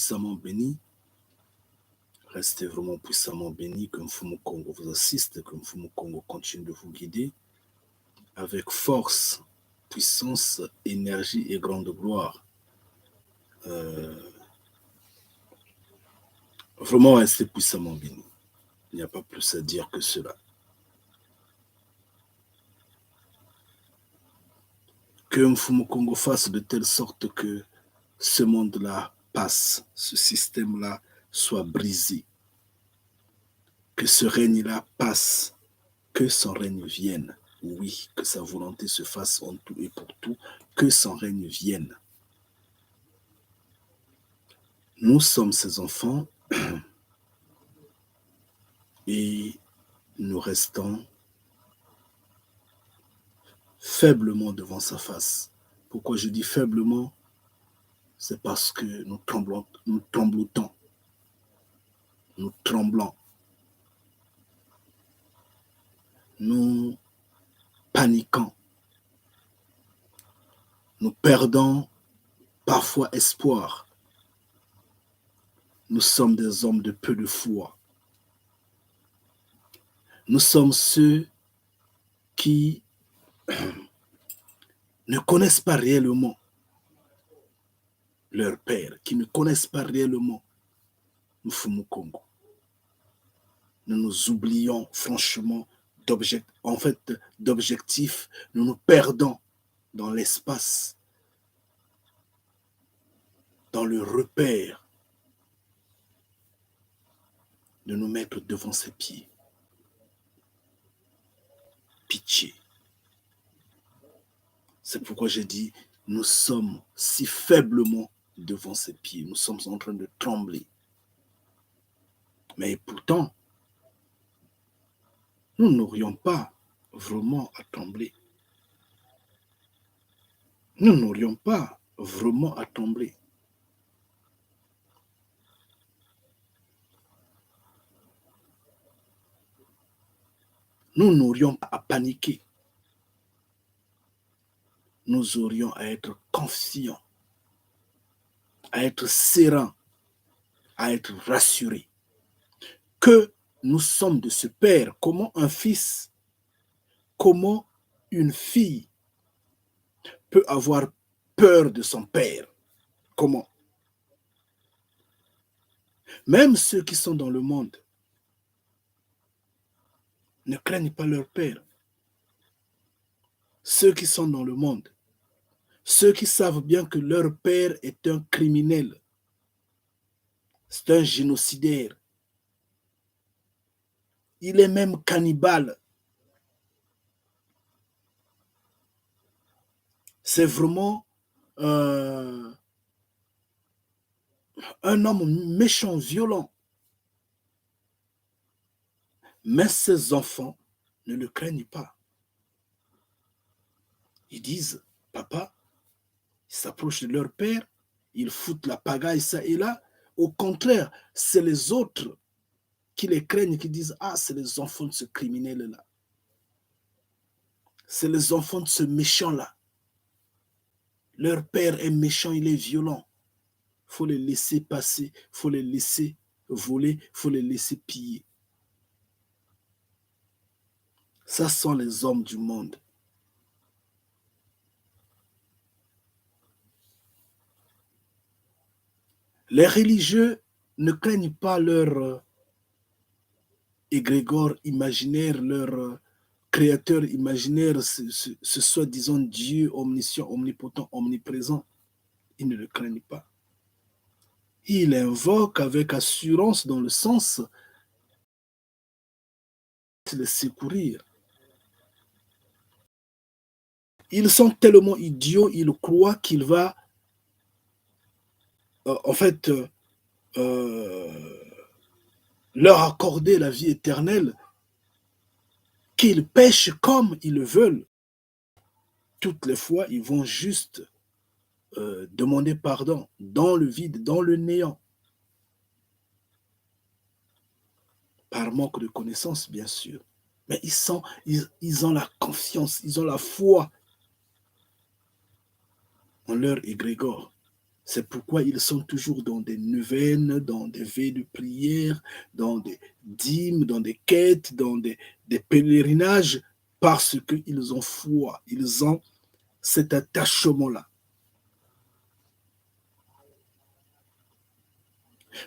puissamment bénis. Restez vraiment puissamment bénis, que Mfumu Kongo vous assiste, que Mfumu Kongo continue de vous guider avec force, puissance, énergie et grande gloire. Vraiment restez puissamment bénis. Il n'y a pas plus à dire que cela. Que Mfumu Kongo fasse de telle sorte que ce monde-là passe, ce système-là soit brisé, que ce règne-là passe, que son règne vienne. Oui, que sa volonté se fasse en tout et pour tout, que son règne vienne. Nous sommes ses enfants et nous restons faiblement devant sa face. Pourquoi je dis faiblement? C'est parce que nous tremblons, nous tremblotons, nous tremblons, nous paniquons, nous perdons parfois espoir. Nous sommes des hommes de peu de foi. Nous sommes ceux qui ne connaissent pas réellement leur Père, qui ne connaissent pas réellement Mfumu Kongo. Nous nous oublions franchement d'objectifs, nous nous perdons dans l'espace, dans le repère de nous mettre devant ses pieds. Pitié. C'est pourquoi j'ai dit, nous sommes si faiblement devant ses pieds. Nous sommes en train de trembler. Mais pourtant, nous n'aurions pas vraiment à trembler. Nous n'aurions pas vraiment à trembler. Nous n'aurions pas à paniquer. Nous aurions à être confiants, à être sereins, à être rassurés que nous sommes de ce Père. Comment un fils, comment une fille peut avoir peur de son Père? Comment? Même ceux qui sont dans le monde ne craignent pas leur Père. Ceux qui sont dans le monde, ceux qui savent bien que leur Père est un criminel, c'est un génocidaire, il est même cannibale. C'est vraiment un homme méchant, violent. Mais ses enfants ne le craignent pas. Ils disent, papa, ils s'approchent de leur père, ils foutent la pagaille ça et là. Au contraire, c'est les autres qui les craignent, qui disent, ah, c'est les enfants de ce criminel-là. C'est les enfants de ce méchant-là. Leur père est méchant, il est violent. Il faut les laisser passer, il faut les laisser voler, il faut les laisser piller. Ça sont les hommes du monde. Les religieux ne craignent pas leur égrégore imaginaire, leur créateur imaginaire, ce soi-disant Dieu omniscient, omnipotent, omniprésent. Ils ne le craignent pas. Ils l'invoquent avec assurance dans le sens de les secourir. Ils sont tellement idiots, ils croient qu'il va leur accorder la vie éternelle, qu'ils pêchent comme ils le veulent. Toutes les fois, ils vont juste demander pardon dans le vide, dans le néant. Par manque de connaissance, bien sûr. Mais ils ont la confiance, ils ont la foi en leur égrégore. C'est pourquoi ils sont toujours dans des neuvaines, dans des veilles de prière, dans des dîmes, dans des quêtes, dans des pèlerinages, parce qu'ils ont foi, ils ont cet attachement-là.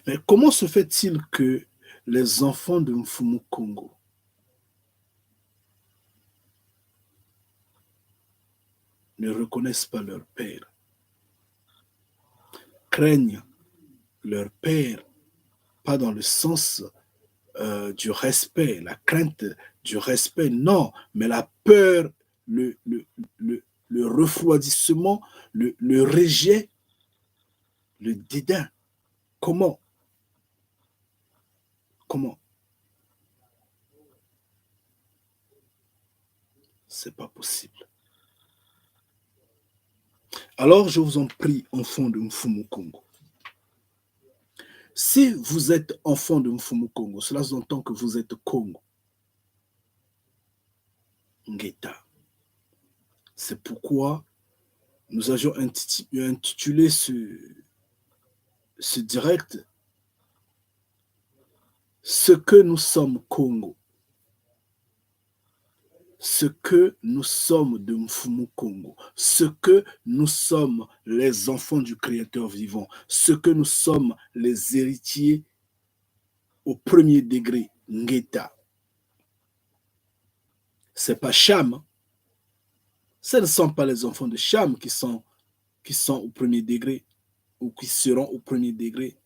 Mais comment se fait-il que les enfants de Mfumu Congo ne reconnaissent pas leur père, craignent leur père, pas dans le sens du respect, la crainte du respect, non, mais la peur, le refroidissement, le rejet, le dédain. Comment? Comment? C'est pas possible. Alors, je vous en prie, enfants de Mfumu Congo. Si vous êtes enfant de Mfumu Congo, cela s'entend que vous êtes Congo. Ngeta. C'est pourquoi nous avions intitulé ce direct ce que nous sommes Congo, ce que nous sommes de Mfumu Congo, ce que nous sommes les enfants du Créateur vivant, ce que nous sommes les héritiers au premier degré, Ngeta. C'est pas Cham, ce ne sont pas les enfants de Cham qui sont au premier degré ou qui seront au premier degré.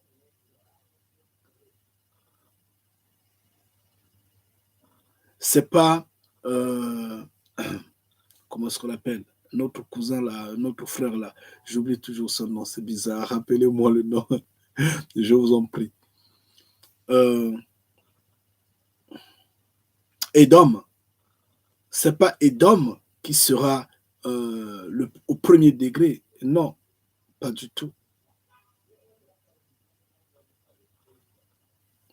C'est pas comment est-ce qu'on l'appelle, notre cousin là, notre frère là, j'oublie toujours son nom, c'est bizarre, rappelez-moi le nom, je vous en prie. Edom, c'est pas Edom qui sera au premier degré, non, pas du tout.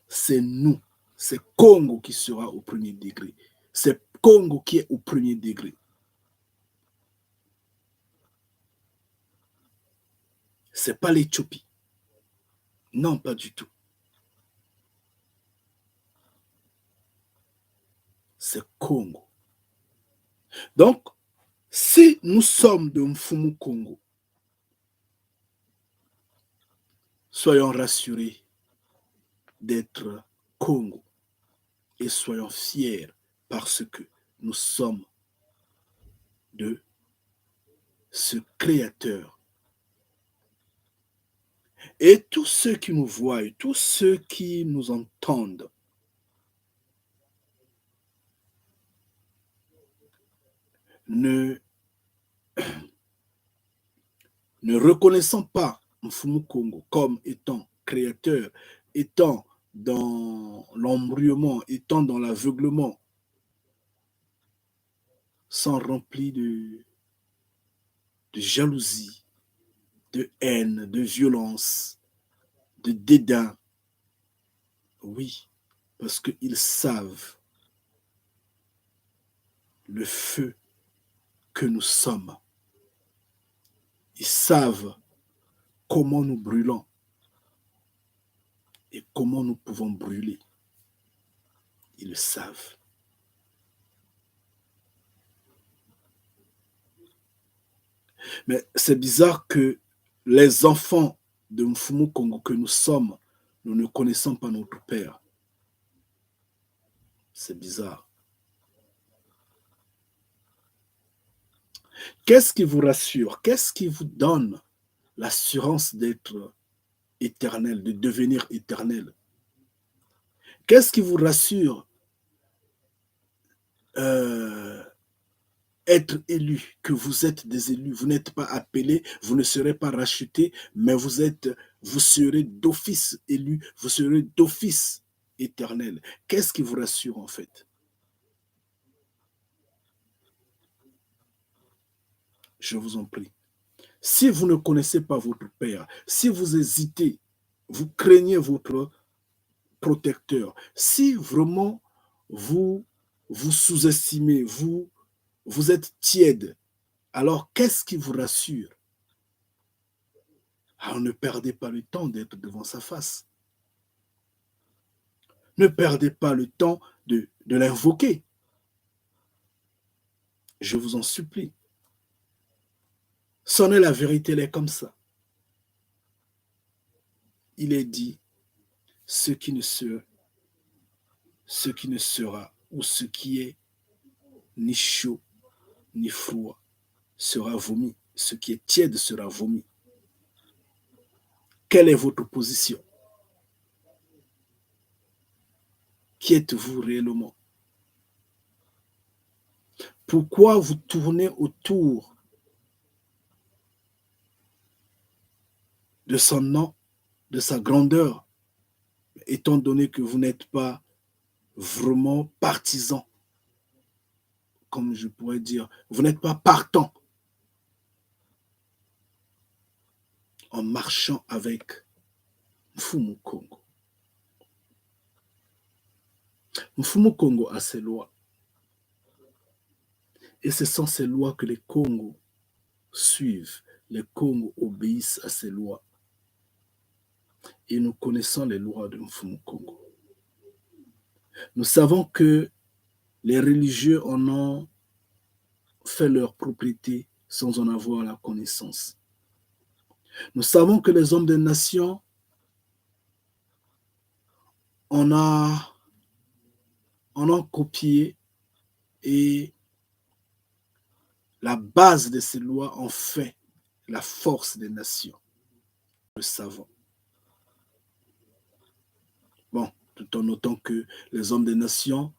C'est nous, c'est Congo qui sera au premier degré, c'est Congo qui est au premier degré. C'est pas l'Éthiopie. Non, pas du tout. C'est Congo. Donc, si nous sommes de Mfumu Congo, soyons rassurés d'être Congo et soyons fiers parce que nous sommes de ce Créateur. Et tous ceux qui nous voient, tous ceux qui nous entendent, ne reconnaissant pas Mfumu Congo comme étant créateur, étant dans l'embrayement, étant dans l'aveuglement, sont remplis de jalousie, de haine, de violence, de dédain. Oui, parce qu'ils savent le feu que nous sommes. Ils savent comment nous brûlons et comment nous pouvons brûler. Ils le savent. Mais c'est bizarre que les enfants de Mfumu Congo que nous sommes, nous ne connaissons pas notre Père. C'est bizarre. Qu'est-ce qui vous rassure? Qu'est-ce qui vous donne l'assurance d'être éternel, de devenir éternel? Qu'est-ce qui vous rassure être élu, que vous êtes des élus, vous n'êtes pas appelés, vous ne serez pas rachetés, mais vous serez d'office élu, vous serez d'office éternel. Qu'est-ce qui vous rassure en fait? Je vous en prie. Si vous ne connaissez pas votre Père, si vous hésitez, vous craignez votre protecteur, si vraiment vous sous-estimez, vous êtes tiède, alors qu'est-ce qui vous rassure? Alors ne perdez pas le temps d'être devant sa face. Ne perdez pas le temps de l'invoquer. Je vous en supplie. Sonner la vérité, elle est comme ça. Il est dit, ce qui ne sera, ou ce qui est ni chaud, ni froid, sera vomi. Ce qui est tiède sera vomi. Quelle est votre position? Qui êtes-vous réellement? Pourquoi vous tournez autour de son nom, de sa grandeur, étant donné que vous n'êtes pas vraiment partisan, comme je pourrais dire, vous n'êtes pas partant en marchant avec Mfumu Kongo. Mfumu Kongo a ses lois. Et ce sont ces lois que les Congos suivent. Les Congos obéissent à ces lois. Et nous connaissons les lois de Mfumu Kongo. Nous savons que les religieux en ont fait leur propriété sans en avoir la connaissance. Nous savons que les hommes des nations en ont copié et la base de ces lois en fait la force des nations. Nous le savons. Bon, tout en notant que les hommes des nations,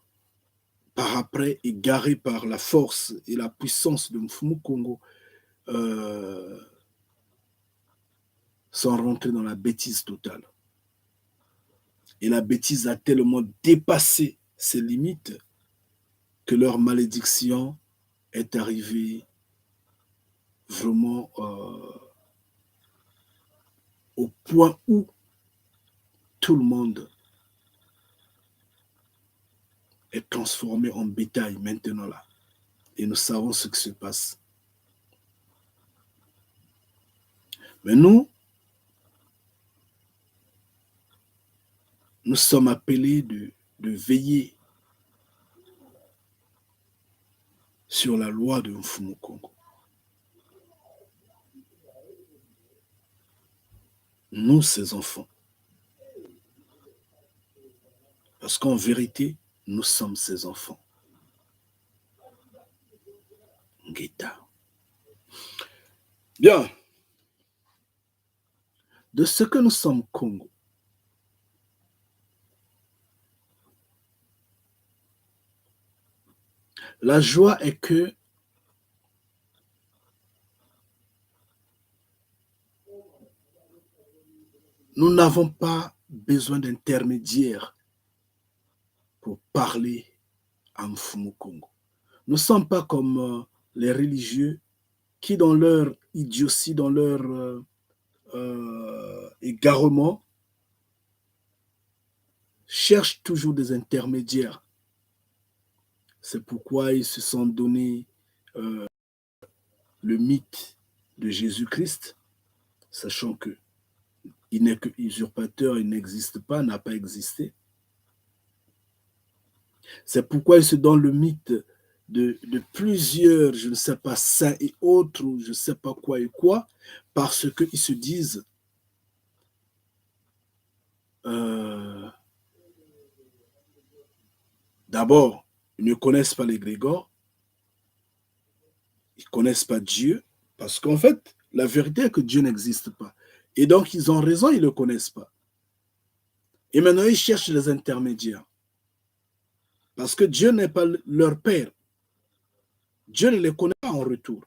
par après, égarés par la force et la puissance de Mfumu Kongo, sont rentrés dans la bêtise totale. Et la bêtise a tellement dépassé ses limites que leur malédiction est arrivée vraiment au point où tout le monde est transformé en bétail maintenant là. Et nous savons ce qui se passe. Mais nous sommes appelés de veiller sur la loi de Mfumu Kongo. Nous, ses enfants. Parce qu'en vérité, nous sommes ses enfants. Ngeta. Bien. De ce que nous sommes Congo, la joie est que nous n'avons pas besoin d'intermédiaires pour parler à Mfumu Kongo. Nous ne sommes pas comme les religieux qui, dans leur idiotie, dans leur égarement, cherchent toujours des intermédiaires. C'est pourquoi ils se sont donné le mythe de Jésus-Christ, sachant que il n'est que usurpateur, il n'existe pas, n'a pas existé. C'est pourquoi ils se donnent le mythe de plusieurs, je ne sais pas, saints et autres, ou je ne sais pas quoi et quoi, parce qu'ils se disent d'abord, ils ne connaissent pas les Grégor, ils ne connaissent pas Dieu, parce qu'en fait, la vérité est que Dieu n'existe pas. Et donc, ils ont raison, ils ne le connaissent pas. Et maintenant, ils cherchent les intermédiaires. Parce que Dieu n'est pas leur père. Dieu ne les connaît pas en retour.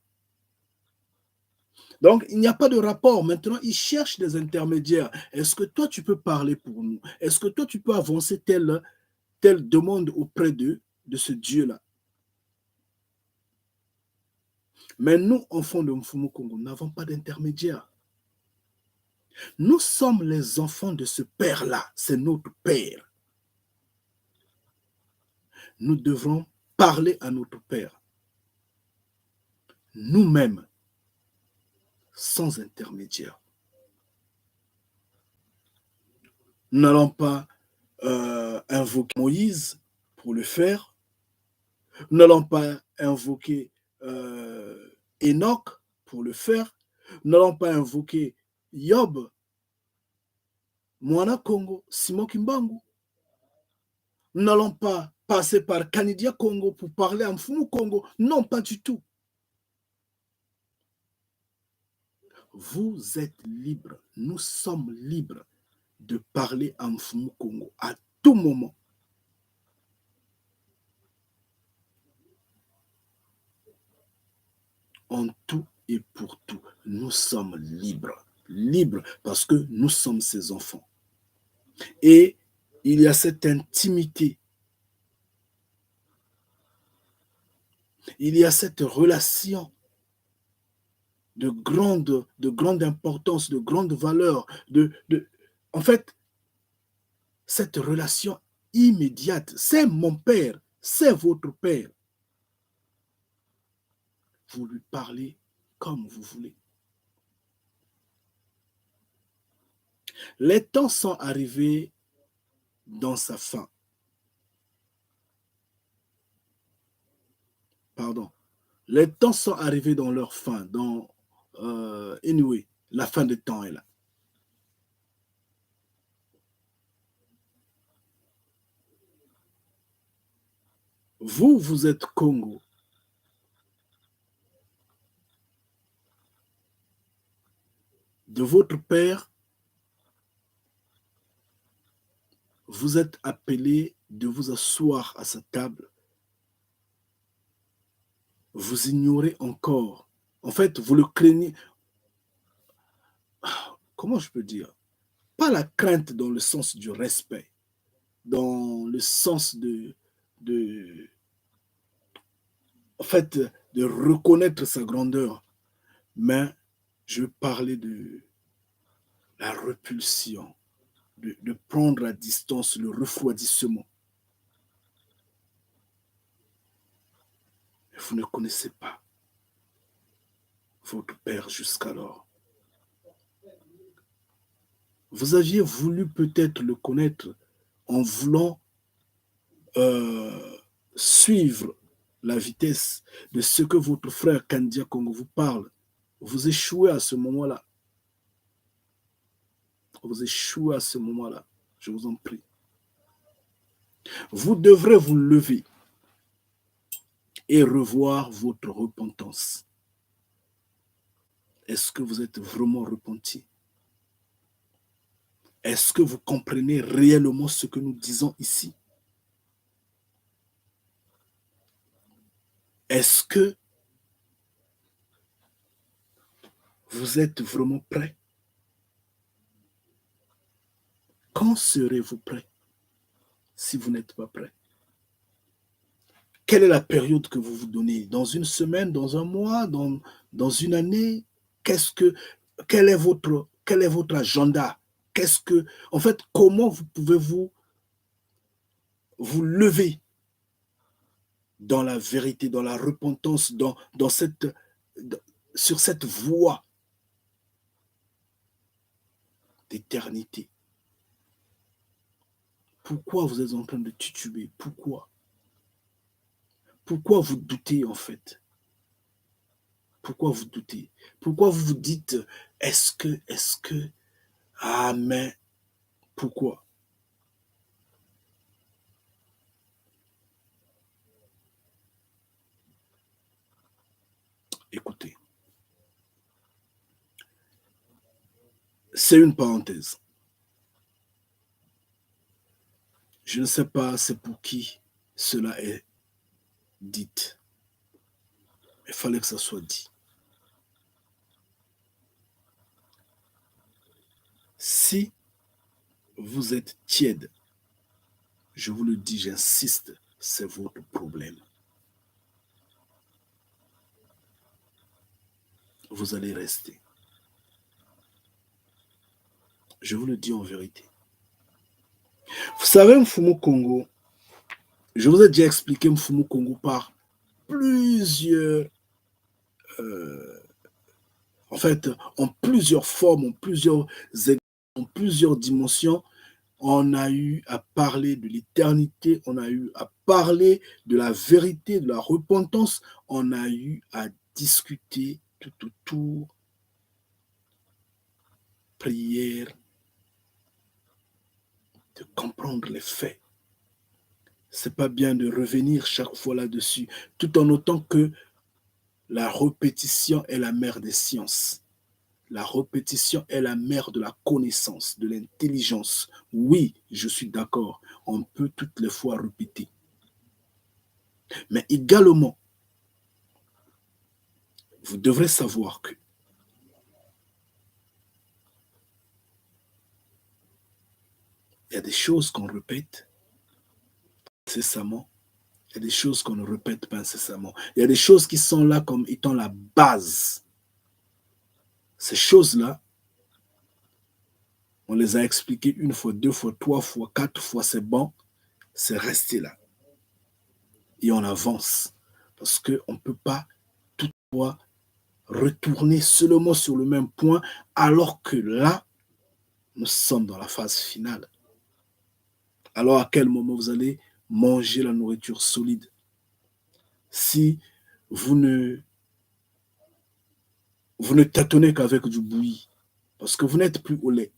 Donc, il n'y a pas de rapport. Maintenant, ils cherchent des intermédiaires. Est-ce que toi, tu peux parler pour nous? Est-ce que toi, tu peux avancer telle demande auprès de ce Dieu-là? Mais nous, enfants de Mfumu Kongo, n'avons pas d'intermédiaire. Nous sommes les enfants de ce Père-là. C'est notre Père. Nous devrons parler à notre Père. Nous-mêmes, sans intermédiaire. Nous n'allons pas invoquer Moïse pour le faire. Nous n'allons pas invoquer Enoch pour le faire. Nous n'allons pas invoquer Yob, Moana Congo, Simon Kimbangu. Nous n'allons pas passer par Kanidia Congo pour parler à Mfumu Congo. Non, pas du tout. Vous êtes libre, nous sommes libres de parler à Mfumu Congo à tout moment. En tout et pour tout, nous sommes libres. Libres parce que nous sommes ses enfants. Et il y a cette intimité. Il y a cette relation de grande importance, de grande valeur. En fait, cette relation immédiate, c'est mon père, c'est votre père. Vous lui parlez comme vous voulez. Les temps sont arrivés dans sa fin. Pardon. Les temps sont arrivés dans leur fin. Anyway, la fin des temps est là. Vous, vous êtes Congo. De votre père, vous êtes appelé de vous asseoir à sa table. Vous ignorez encore. En fait, vous le craignez. Comment je peux dire? Pas la crainte dans le sens du respect, dans le sens en fait, de reconnaître sa grandeur. Mais je parlais de la repulsion, de prendre à distance le refroidissement. Vous ne connaissez pas votre père jusqu'alors. Vous aviez voulu peut-être le connaître en voulant suivre la vitesse de ce que votre frère Kandia Congo vous parle. Vous échouez à ce moment-là. Vous échouez à ce moment-là. Je vous en prie. Vous devrez vous lever et revoir votre repentance. Est-ce que vous êtes vraiment repenti? Est-ce que vous comprenez réellement ce que nous disons ici? Est-ce que vous êtes vraiment prêt? Quand serez-vous prêt si vous n'êtes pas prêt? Quelle est la période que vous vous donnez? Dans une semaine, dans un mois, dans une année? Quel est votre agenda? En fait, comment vous pouvez vous lever dans la vérité, dans la repentance, sur cette voie d'éternité? Pourquoi vous êtes en train de tituber? Pourquoi? Pourquoi vous doutez en fait? Pourquoi vous doutez? Pourquoi vous vous dites, est-ce que, ah mais, pourquoi? Écoutez, c'est une parenthèse. Je ne sais pas c'est pour qui cela est dit. Il fallait que ça soit dit. Si vous êtes tiède, je vous le dis, j'insiste, c'est votre problème. Vous allez rester. Je vous le dis en vérité. Vous savez, Mfumu Congo, je vous ai déjà expliqué Mfumu Congo par plusieurs, en fait, en plusieurs formes, en plusieurs dimensions. on a eu à parler de l'éternité, on a eu à parler de la vérité, de la repentance, on a eu à discuter tout autour, prière, de comprendre les faits. C'est pas bien de revenir chaque fois là-dessus, tout en notant que la répétition est la mère des sciences. La répétition est la mère de la connaissance, de l'intelligence. Oui, je suis d'accord, on peut toutes les fois répéter. Mais également, vous devrez savoir que il y a des choses qu'on répète incessamment, il y a des choses qu'on ne répète pas incessamment. Il y a des choses qui sont là comme étant la base. Ces choses-là, on les a expliquées une fois, deux fois, trois fois, quatre fois, c'est bon, c'est resté là. Et on avance. Parce qu'on ne peut pas toutefois retourner seulement sur le même point, alors que là, nous sommes dans la phase finale. Alors à quel moment vous allez manger la nourriture solide? Si vous ne, vous ne tâtonnez qu'avec du bouilli, parce que vous n'êtes plus au lait.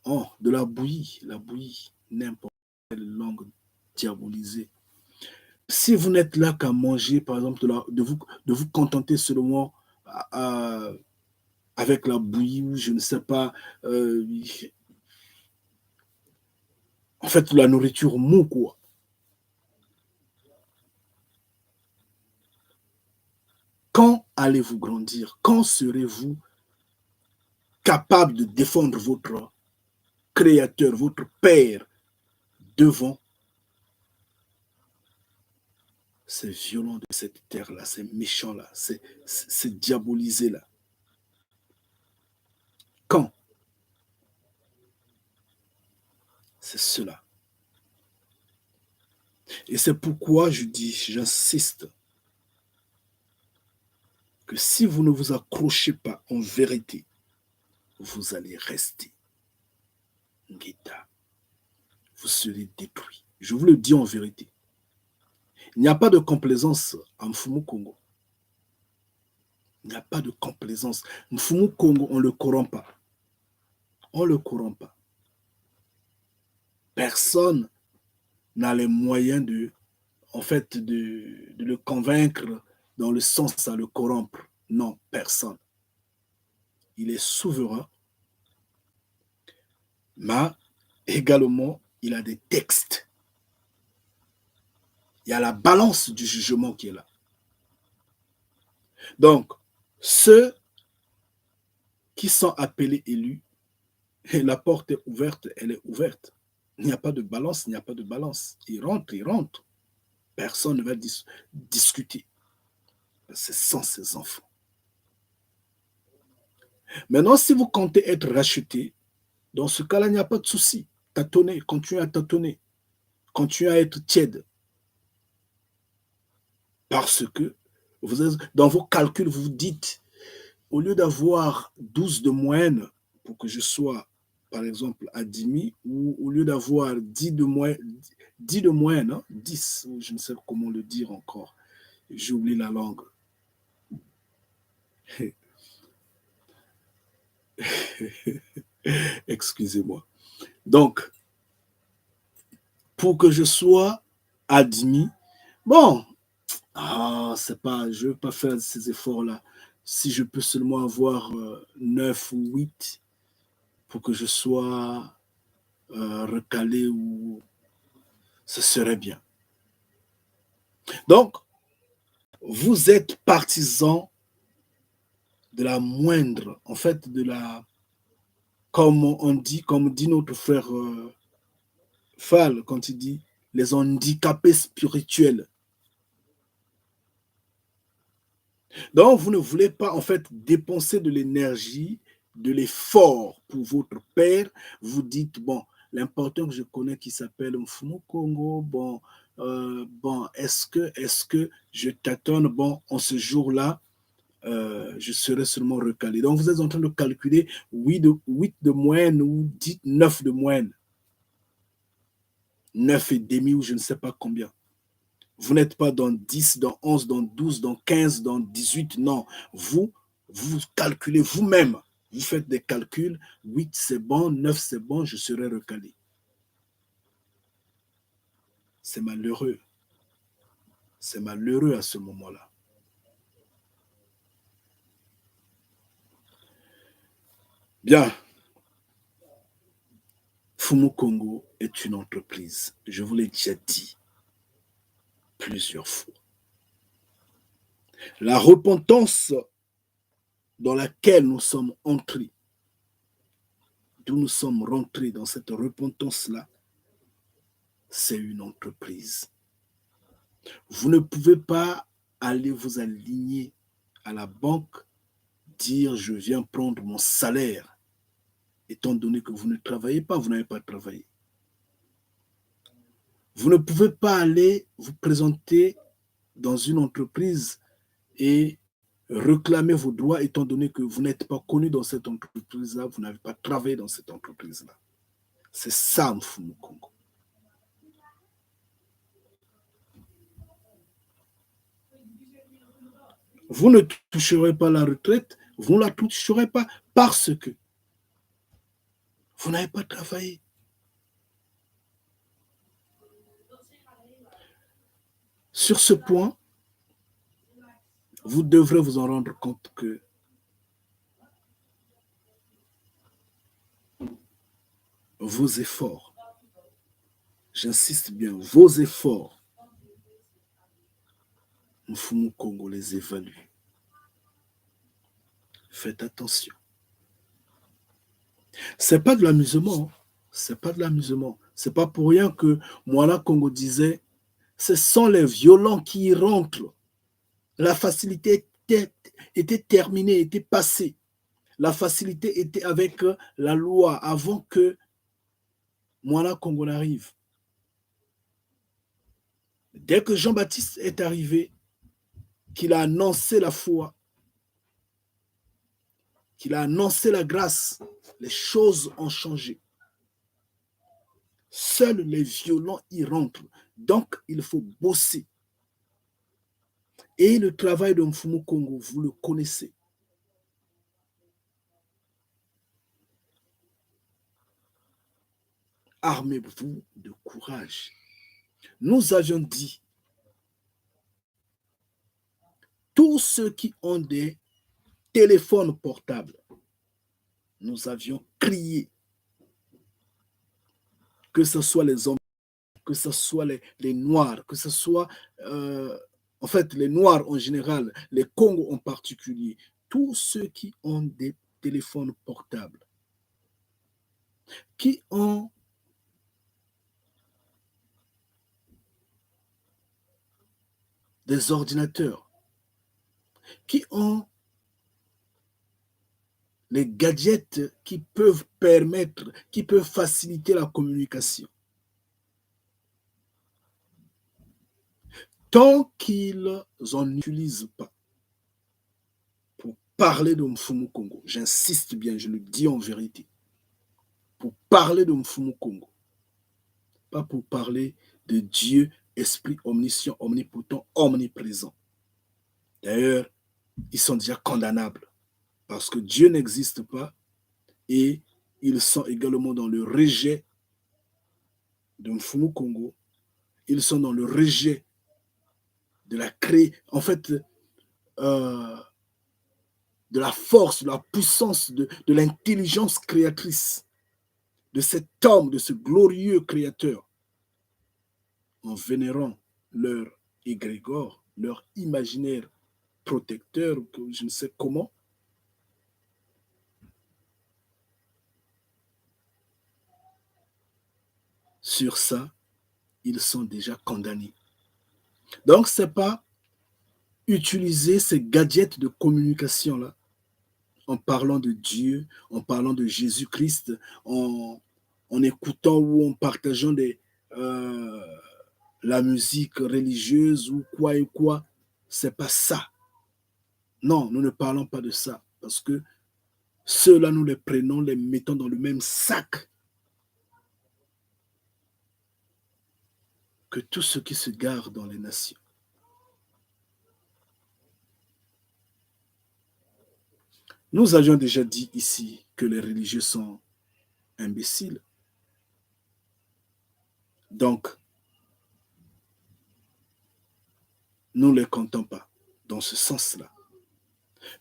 Oh, de la bouillie, n'importe quelle langue diabolisée. Si vous n'êtes là qu'à manger, par exemple, de vous contenter seulement à, avec la bouillie, ou je ne sais pas, euh, en fait, la nourriture mou, quoi. Quand allez-vous grandir? Quand serez-vous capable de défendre votre créateur, votre père, devant ces violents de cette terre-là, ces méchants-là, ces diabolisés-là? Quand? C'est cela. Et c'est pourquoi je dis, j'insiste, que si vous ne vous accrochez pas en vérité, vous allez rester Ngeta. Vous serez détruit. Je vous le dis en vérité. Il n'y a pas de complaisance en Mfumu Congo. Il n'y a pas de complaisance. Mfumu Congo, on ne le corrompt pas. On ne le corrompt pas. Personne n'a les moyens de, en fait, de le convaincre dans le sens à le corrompre. Non, personne. Il est souverain, mais également, il a des textes. Il y a la balance du jugement qui est là. Donc, ceux qui sont appelés élus, et la porte est ouverte, elle est ouverte. Il n'y a pas de balance, il n'y a pas de balance. Ils rentrent, ils rentrent. Personne ne va discuter. C'est sans ses enfants. Maintenant, si vous comptez être racheté, dans ce cas-là, il n'y a pas de souci. Tâtonnez, continuez à tâtonner. Continuez à être tiède. Parce que dans vos calculs, vous vous dites, au lieu d'avoir 12 de moyenne pour que je sois, par exemple, à 10 000, ou au lieu d'avoir 10 de moyenne, 10 de moyenne, hein, 10, je ne sais pas comment le dire encore, j'oublie la langue. Excusez-moi. Donc, pour que je sois admis, bon, c'est pas, je ne veux pas faire ces efforts-là. Si je peux seulement avoir 9 ou 8 pour que je sois recalé, ou ce serait bien. Donc, vous êtes partisan de la moindre, en fait, de la, comme dit notre frère Fall, quand il dit les handicapés spirituels. Donc, vous ne voulez pas, en fait, dépenser de l'énergie, de l'effort pour votre père. Vous dites, bon, l'important que je connais qui s'appelle Mfumu Congo, bon, est-ce que je tâtonne, bon, en ce jour-là, je serai seulement recalé. Donc, vous êtes en train de calculer 8 de moyenne ou 9 de moyenne. 9 et demi ou je ne sais pas combien. Vous n'êtes pas dans 10, dans 11, dans 12, dans 15, dans 18. Non, vous calculez vous-même. Vous faites des calculs. 8, c'est bon. 9, c'est bon. Je serai recalé. C'est malheureux. C'est malheureux à ce moment-là. Bien. Fumu Congo est une entreprise. Je vous l'ai déjà dit plusieurs fois. La repentance dans laquelle nous sommes entrés, d'où nous sommes rentrés dans cette repentance-là, c'est une entreprise. Vous ne pouvez pas aller vous aligner à la banque, dire je viens prendre mon salaire, étant donné que vous ne travaillez pas, vous n'avez pas travaillé. Vous ne pouvez pas aller vous présenter dans une entreprise et réclamer vos droits étant donné que vous n'êtes pas connu dans cette entreprise-là, vous n'avez pas travaillé dans cette entreprise-là. C'est ça, Mfumu Congo. Vous ne toucherez pas la retraite, vous ne la toucherez pas parce que vous n'avez pas travaillé. Sur ce point, vous devrez vous en rendre compte que vos efforts, j'insiste bien, vos efforts, Mfumu Congo les évalue. Faites attention. C'est pas de l'amusement. C'est pas de l'amusement. C'est pas pour rien que Moana Congo disait ce sont les violents qui y rentrent. La facilité était terminée, était passée. La facilité était avec la loi avant que Moana Congo n'arrive. Dès que Jean-Baptiste est arrivé, qu'il a annoncé la foi, qu'il a annoncé la grâce, les choses ont changé. Seuls les violents y rentrent. Donc, il faut bosser. Et le travail de Mfumu Congo, vous le connaissez. Armez-vous de courage. Nous avions dit, tous ceux qui ont des téléphones portables, nous avions crié, que ce soit les hommes, que ce soit les Noirs, que ce soit, en fait, les Noirs en général, les Congos en particulier, tous ceux qui ont des téléphones portables, qui ont des ordinateurs, qui ont les gadgets qui peuvent permettre, qui peuvent faciliter la communication. Tant qu'ils n'en utilisent pas pour parler de Mfumu Congo, j'insiste bien, je le dis en vérité, pour parler de Mfumu Congo, pas pour parler de Dieu, Esprit omniscient, omnipotent, omniprésent. D'ailleurs, ils sont déjà condamnables parce que Dieu n'existe pas et ils sont également dans le rejet de Mfumu Congo. Ils sont dans le rejet de la en fait, de la force, de la puissance, de l'intelligence créatrice de cet homme, de ce glorieux créateur, en vénérant leur égrégore, leur imaginaire protecteur, je ne sais comment. Sur ça, ils sont déjà condamnés. Donc, ce n'est pas utiliser ces gadgets de communication-là en parlant de Dieu, en parlant de Jésus-Christ, en écoutant ou en partageant la musique religieuse ou quoi et quoi. C'est pas ça. Non, nous ne parlons pas de ça, parce que ceux-là, nous les prenons, les mettons dans le même sac que tous ceux qui se garent dans les nations. Nous avions déjà dit ici que les religieux sont imbéciles. Donc, nous ne les comptons pas dans ce sens-là.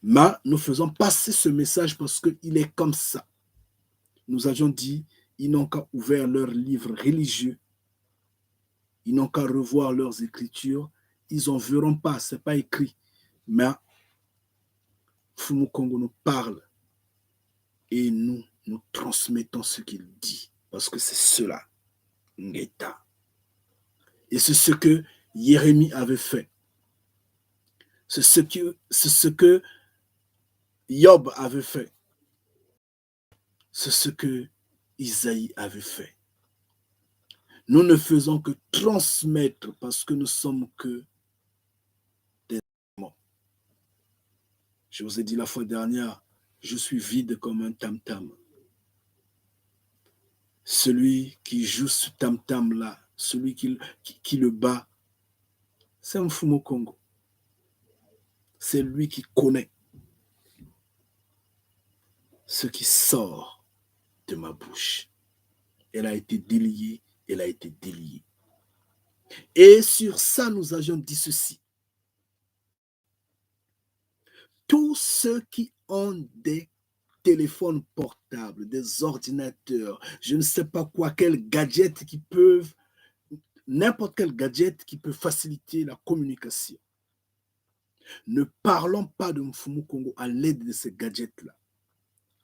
Mais nous faisons passer ce message parce qu'il est comme ça. Nous avions dit, ils n'ont qu'à ouvrir leurs livres religieux, ils n'ont qu'à revoir leurs écritures, ils n'en verront pas, ce n'est pas écrit. Mais Fumu Kongo nous parle et nous transmettons ce qu'il dit, parce que c'est cela, Ngeta. Et c'est ce que Jérémie avait fait. C'est ce que Job avait fait. C'est ce que Isaïe avait fait. Nous ne faisons que transmettre parce que nous sommes que des morts. Je vous ai dit la fois dernière, je suis vide comme un tam-tam. Celui qui joue ce tam-tam-là, celui qui le bat, c'est Mfumu Kongo. C'est lui qui connaît ce qui sort de ma bouche. Elle a été déliée, elle a été déliée. Et sur ça, nous avions dit ceci. Tous ceux qui ont des téléphones portables, des ordinateurs, je ne sais pas quoi, quels gadgets qui peuvent, n'importe quel gadget qui peut faciliter la communication. Ne parlons pas de Mfumu Kongo à l'aide de ces gadgets-là.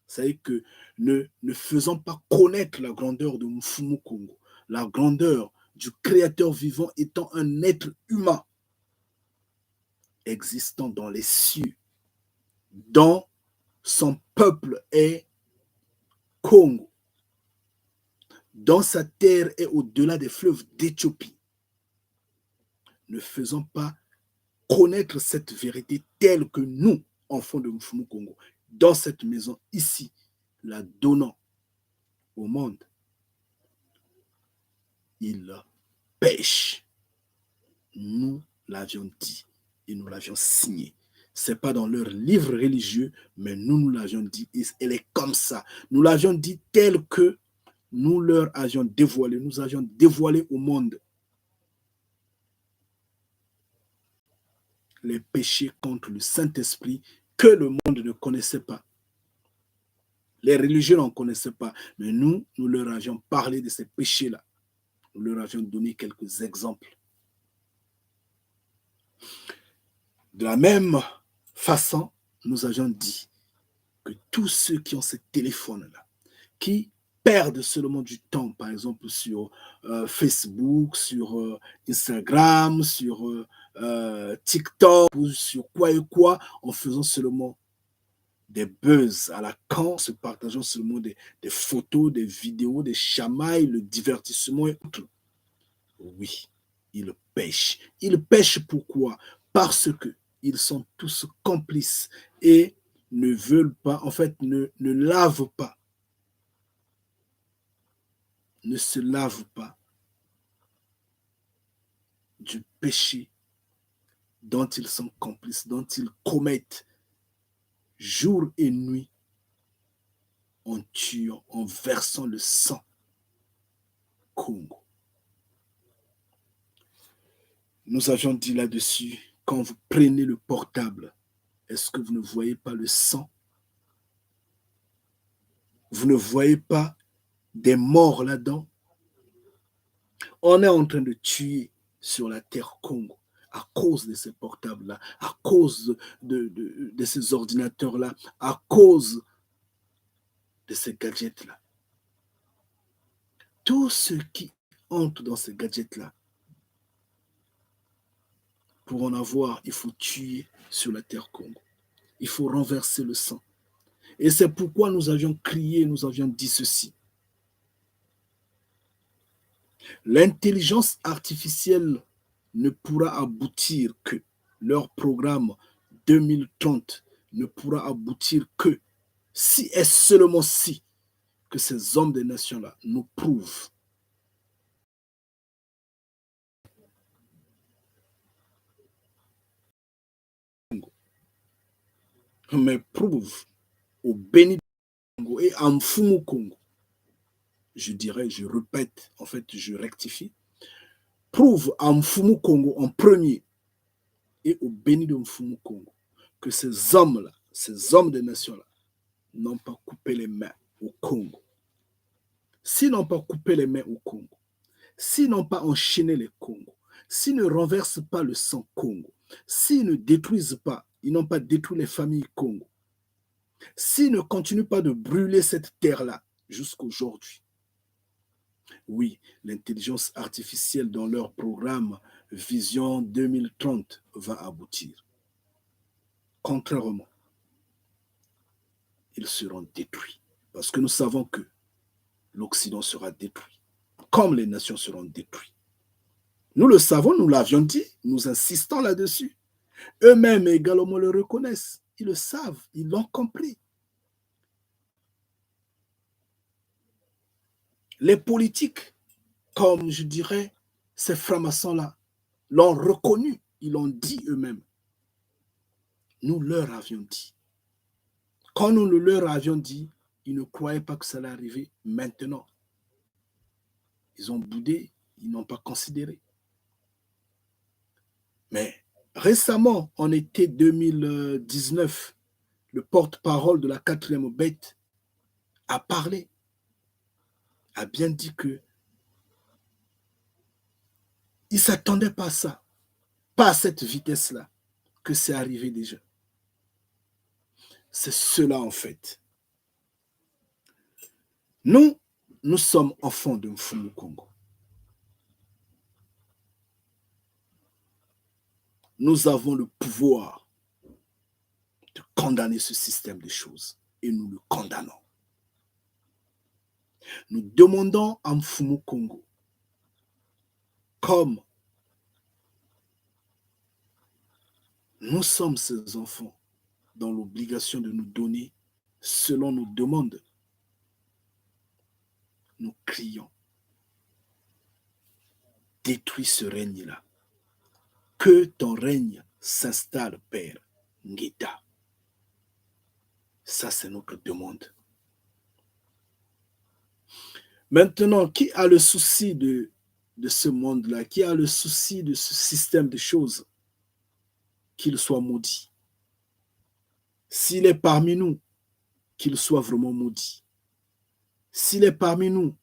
C'est-à-dire que ne faisons pas connaître la grandeur de Mfumu Kongo, la grandeur du Créateur vivant étant un être humain existant dans les cieux, dont son peuple est Congo, dont sa terre est au-delà des fleuves d'Éthiopie. Ne faisons pas connaître cette vérité telle que nous, enfants de Mfumu Kongo, dans cette maison ici, la donnons au monde. Ils pêchent. Nous l'avions dit et nous l'avions signé. Ce n'est pas dans leur livre religieux, mais nous l'avions dit et elle est comme ça. Nous l'avions dit tel que nous leur avions dévoilé. Nous avions dévoilé au monde les péchés contre le Saint-Esprit que le monde ne connaissait pas. Les religieux n'en connaissaient pas, mais nous leur avions parlé de ces péchés-là. Nous leur avions donné quelques exemples. De la même façon, nous avions dit que tous ceux qui ont ces téléphones-là, qui perdent seulement du temps, par exemple sur Facebook, sur Instagram, sur TikTok, ou sur quoi et quoi, en faisant seulement des buzz à la con, se partageant seulement des photos, des vidéos, des chamailles, le divertissement et autres. Oui, ils pêchent. Ils pêchent pourquoi? Parce que ils sont tous complices et ne veulent pas, en fait, ne lavent pas, ne se lavent pas du péché dont ils sont complices, dont ils commettent jour et nuit en tuant, en versant le sang Congo. Nous avions dit là-dessus, quand vous prenez le portable, est-ce que vous ne voyez pas le sang? Vous ne voyez pas des morts là-dedans? On est en train de tuer sur la terre Congo à cause de ces portables-là, à cause de ces ordinateurs-là, à cause de ces gadgets-là. Tous ceux qui entrent dans ces gadgets-là, pour en avoir, il faut tuer sur la terre Congo. Il faut renverser le sang. Et c'est pourquoi nous avions crié, nous avions dit ceci. L'intelligence artificielle ne pourra aboutir que leur programme 2030 ne pourra aboutir que si et seulement si que ces hommes des nations-là nous prouvent mais prouvent au béni du Congo et en Mfumu Congo, je dirais, je répète, en fait, je rectifie, prouve à Mfumu Congo en premier et au béni de Mfumu Congo que ces hommes-là, ces hommes des nations-là, n'ont pas coupé les mains au Congo. S'ils n'ont pas coupé les mains au Congo, s'ils n'ont pas enchaîné les Congos, s'ils ne renversent pas le sang Congo, s'ils ne détruisent pas, ils n'ont pas détruit les familles Congo, s'ils ne continuent pas de brûler cette terre-là jusqu'aujourd'hui, oui, l'intelligence artificielle dans leur programme Vision 2030 va aboutir. Contrairement, ils seront détruits. Parce que nous savons que l'Occident sera détruit, comme les nations seront détruites. Nous le savons, nous l'avions dit, nous insistons là-dessus. Eux-mêmes également le reconnaissent. Ils le savent, ils l'ont compris. Les politiques, comme je dirais, ces francs-maçons-là, l'ont reconnu, ils l'ont dit eux-mêmes. Nous leur avions dit. Quand nous le leur avions dit, ils ne croyaient pas que ça allait arriver maintenant. Ils ont boudé, ils n'ont pas considéré. Mais récemment, en été 2019, le porte-parole de la 4e bête a parlé, a bien dit que il ne s'attendait pas à ça, pas à cette vitesse-là, que c'est arrivé déjà. C'est cela en fait. Nous, nous sommes enfants de Mfumu Congo. Nous avons le pouvoir de condamner ce système de choses et nous le condamnons. Nous demandons à Mfumu Congo, comme nous sommes ses enfants, dans l'obligation de nous donner selon nos demandes, nous crions, détruis ce règne-là. Que ton règne s'installe, Père Ngeta. Ça, c'est notre demande. Maintenant, qui a le souci de ce monde-là, qui a le souci de ce système de choses, qu'il soit maudit. S'il est parmi nous, qu'il soit vraiment maudit. S'il est parmi nous,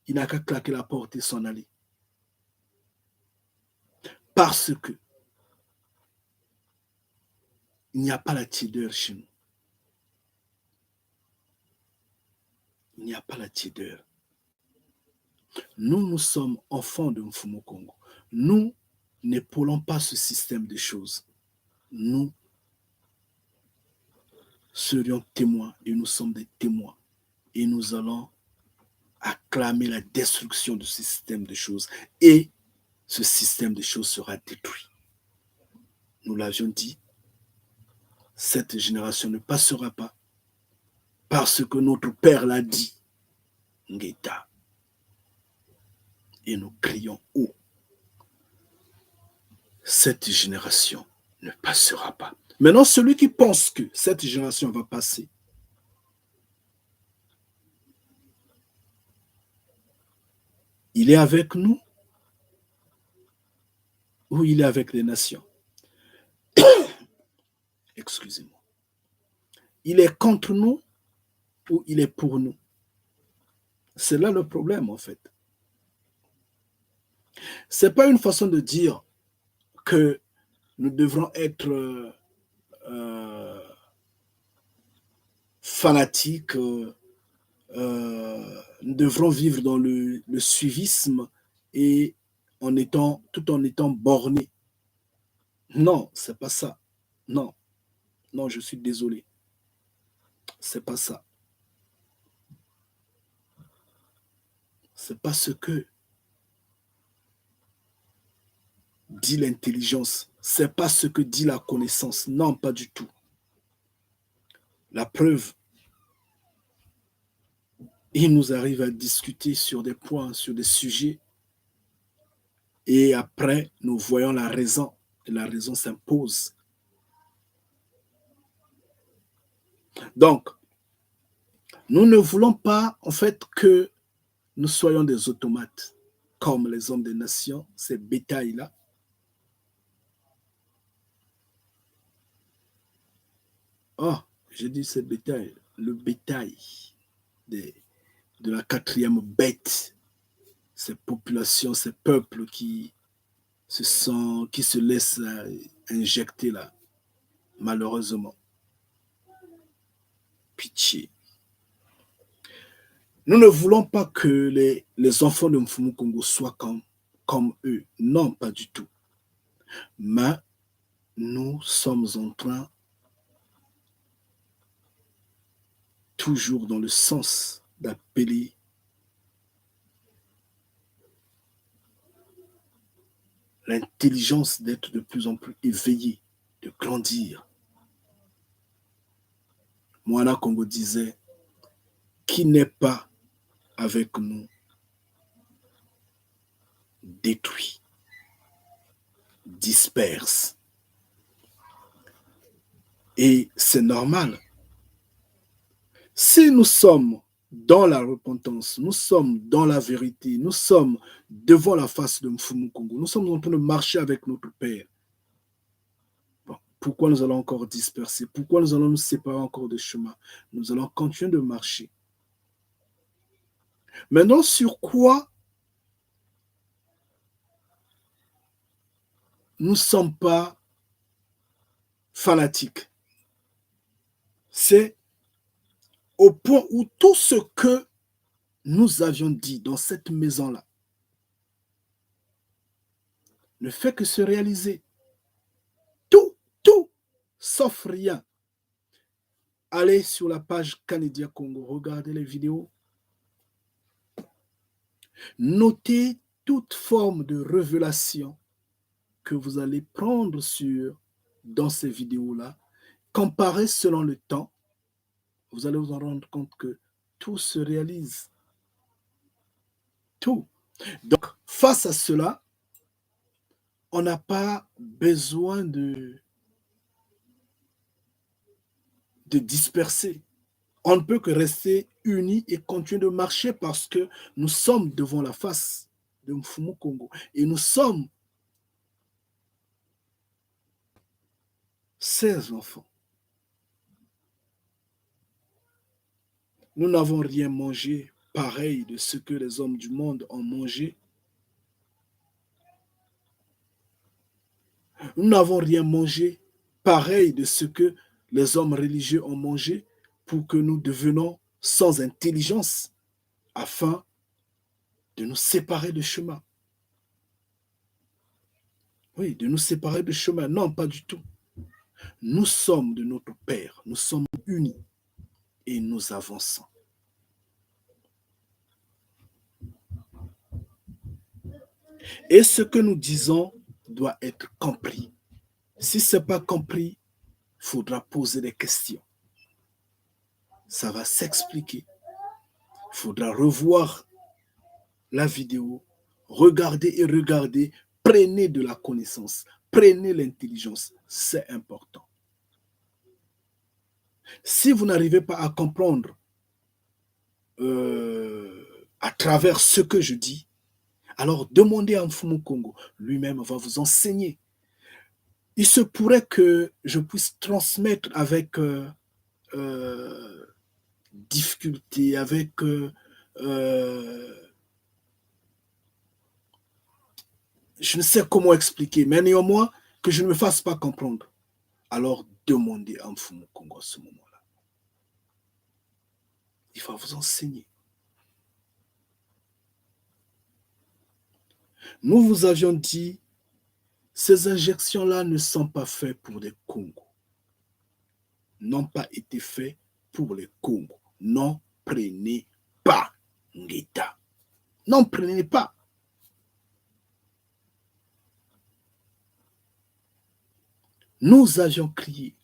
il n'a qu'à claquer la porte et s'en aller. Parce que il n'y a pas la tiédeur chez nous. Il n'y a pas la tiédeur. Nous, nous sommes enfants de Mfumu Congo. Nous n'épaulons pas ce système de choses. Nous serions témoins et nous sommes des témoins. Et nous allons acclamer la destruction de ce système de choses. Et ce système de choses sera détruit. Nous l'avions dit, cette génération ne passera pas parce que notre Père l'a dit. Ngeta. Et nous crions haut. Cette génération ne passera pas. Maintenant, celui qui pense que cette génération va passer, il est avec nous ou il est avec les nations? Excusez-moi. Il est contre nous ou il est pour nous? C'est là le problème, en fait. Ce n'est pas une façon de dire que nous devrons être fanatiques, nous devrons vivre dans le suivisme et tout en étant bornés. Non, c'est pas ça. Non, non, je suis désolé. C'est pas ça. C'est pas ce que dit l'intelligence, ce n'est pas ce que dit la connaissance. Non, pas du tout. La preuve, il nous arrive à discuter sur des points, sur des sujets, et après, nous voyons la raison, et la raison s'impose. Donc, nous ne voulons pas, en fait, que nous soyons des automates, comme les hommes des nations, ces bétails-là. Oh, j'ai dit ces bétails, le bétail de la quatrième bête, ces populations, ces peuples qui se laissent injecter là, malheureusement. Pitié. Nous ne voulons pas que les enfants de Mfumu Kongo soient comme eux. Non, pas du tout. Mais nous sommes en train, toujours dans le sens d'appeler l'intelligence d'être de plus en plus éveillée, de grandir. Moana Congo disait, qui n'est pas avec nous détruit, disperse. Et c'est normal. Si nous sommes dans la repentance, nous sommes dans la vérité, nous sommes devant la face de Mfumu Kongo, nous sommes en train de marcher avec notre Père. Bon, pourquoi nous allons encore disperser? Pourquoi nous allons nous séparer encore de chemin? Nous allons continuer de marcher. Maintenant, sur quoi nous ne sommes pas fanatiques? C'est au point où tout ce que nous avions dit dans cette maison-là ne fait que se réaliser. Tout, sauf rien. Allez sur la page Kanidia Congo, regardez les vidéos. Notez toute forme de révélation que vous allez prendre dans ces vidéos-là. Comparez selon le temps. Vous allez vous en rendre compte que tout se réalise. Tout. Donc, face à cela, on n'a pas besoin de disperser. On ne peut que rester unis et continuer de marcher parce que nous sommes devant la face de Mfumu Kongo. Et nous sommes 16 enfants. Nous n'avons rien mangé pareil de ce que les hommes du monde ont mangé. Nous n'avons rien mangé pareil de ce que les hommes religieux ont mangé pour que nous devenions sans intelligence afin de nous séparer de chemin. Oui, de nous séparer de chemin. Non, pas du tout. Nous sommes de notre Père. Nous sommes unis et nous avançons. Et ce que nous disons doit être compris. Si ce n'est pas compris, il faudra poser des questions. Ça va s'expliquer. Il faudra revoir la vidéo, regarder et regarder. Prenez de la connaissance, prenez l'intelligence, c'est important. Si vous n'arrivez pas à comprendre à travers ce que je dis, alors demandez à Mfumu Kongo, lui-même va vous enseigner. Il se pourrait que je puisse transmettre avec difficulté, avec je ne sais comment expliquer, mais néanmoins que je ne me fasse pas comprendre. Alors demandez à Mfumu Kongo à ce moment-là. Il va vous enseigner. Nous vous avions dit, ces injections-là ne sont pas faites pour les Congos. N'ont pas été faites pour les Congos. N'en prenez pas, Ngeta. N'en prenez pas. Nous avions crié.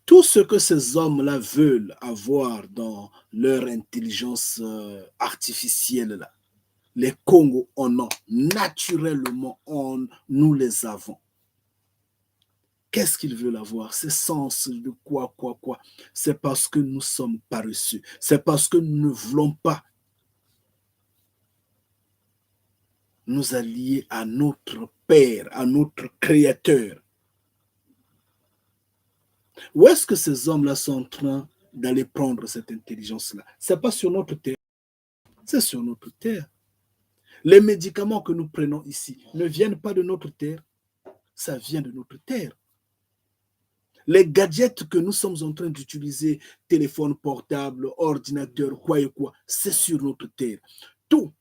Tout ce que ces hommes-là veulent avoir dans leur intelligence artificielle, les Congos en ont naturellement, nous les avons. Qu'est-ce qu'ils veulent avoir? C'est sens de quoi? C'est parce que nous sommes paresseux. C'est parce que nous ne voulons pas nous allier à notre Père, à notre Créateur. Où est-ce que ces hommes-là sont en train d'aller prendre cette intelligence-là? Ce n'est pas sur notre terre, c'est sur notre terre. Les médicaments que nous prenons ici ne viennent pas de notre terre, ça vient de notre terre. Les gadgets que nous sommes en train d'utiliser, téléphone portable, ordinateur, quoi et quoi, c'est sur notre terre. Tout,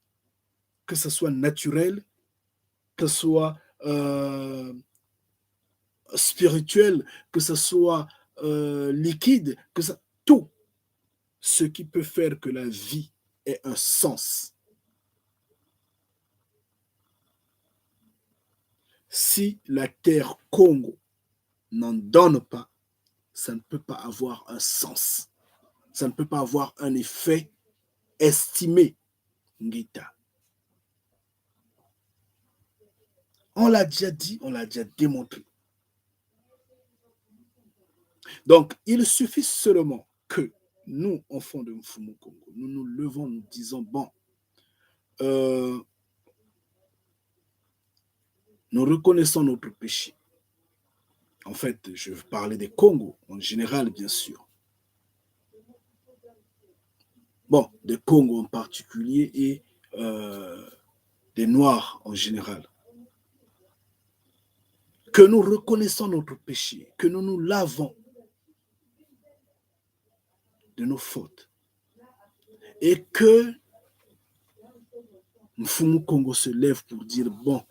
que ce soit naturel, que ce soit spirituel, que ce soit liquide, tout ce qui peut faire que la vie ait un sens. Si la terre Congo n'en donne pas, ça ne peut pas avoir un sens. Ça ne peut pas avoir un effet estimé, Ngita. On l'a déjà dit, on l'a déjà démontré. Donc, il suffit seulement que nous, enfants de Mfumu Congo, nous nous levons, nous disons, bon, nous reconnaissons notre péché. En fait, je veux parler des Congos en général, bien sûr. Bon, des Congos en particulier et des Noirs en général. Que nous reconnaissons notre péché, que nous nous lavons de nos fautes et que Mfumu Congo se lève pour dire, bon,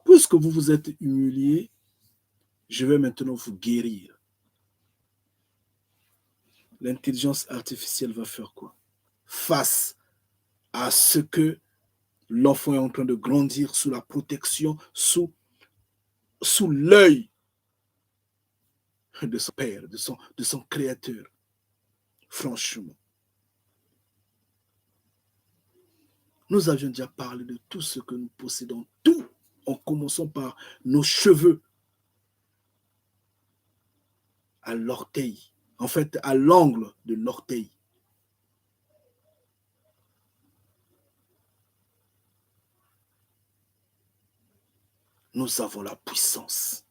puisque vous vous êtes humilié, je vais maintenant vous guérir. L'intelligence artificielle va faire quoi? Face à ce que l'enfant est en train de grandir sous la protection, sous l'œil de son père, de son créateur. Franchement. Nous avions déjà parlé de tout ce que nous possédons, tout, en commençant par nos cheveux, à l'orteil, en fait, à l'angle de l'orteil. Nous avons la puissance.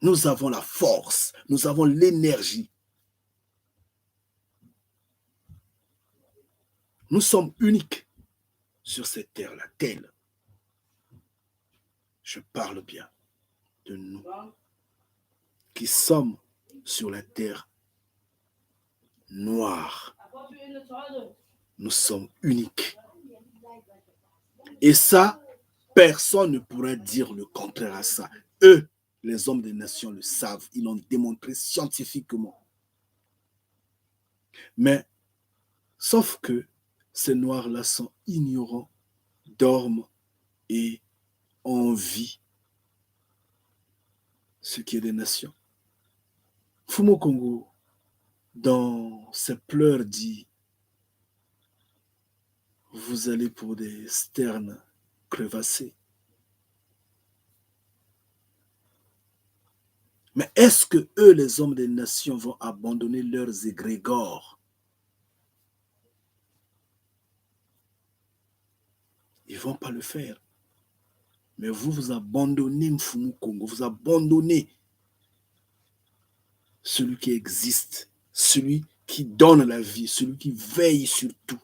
Nous avons la force, nous avons l'énergie. Nous sommes uniques sur cette terre-là, telle. Je parle bien de nous qui sommes sur la terre noire. Nous sommes uniques. Et ça, personne ne pourra dire le contraire à ça. Eux, les hommes des nations le savent. Ils l'ont démontré scientifiquement. Mais, sauf que ces noirs-là sont ignorants, dorment et envient ce qui est des nations. Mfumu Congo, dans ses pleurs, dit « Vous allez pour des sternes crevassés. » Mais est-ce que eux, les hommes des nations, vont abandonner leurs égrégores? Ils ne vont pas le faire. Mais vous, vous abandonnez Mfumu Congo, vous abandonnez celui qui existe, celui qui donne la vie, celui qui veille sur tout.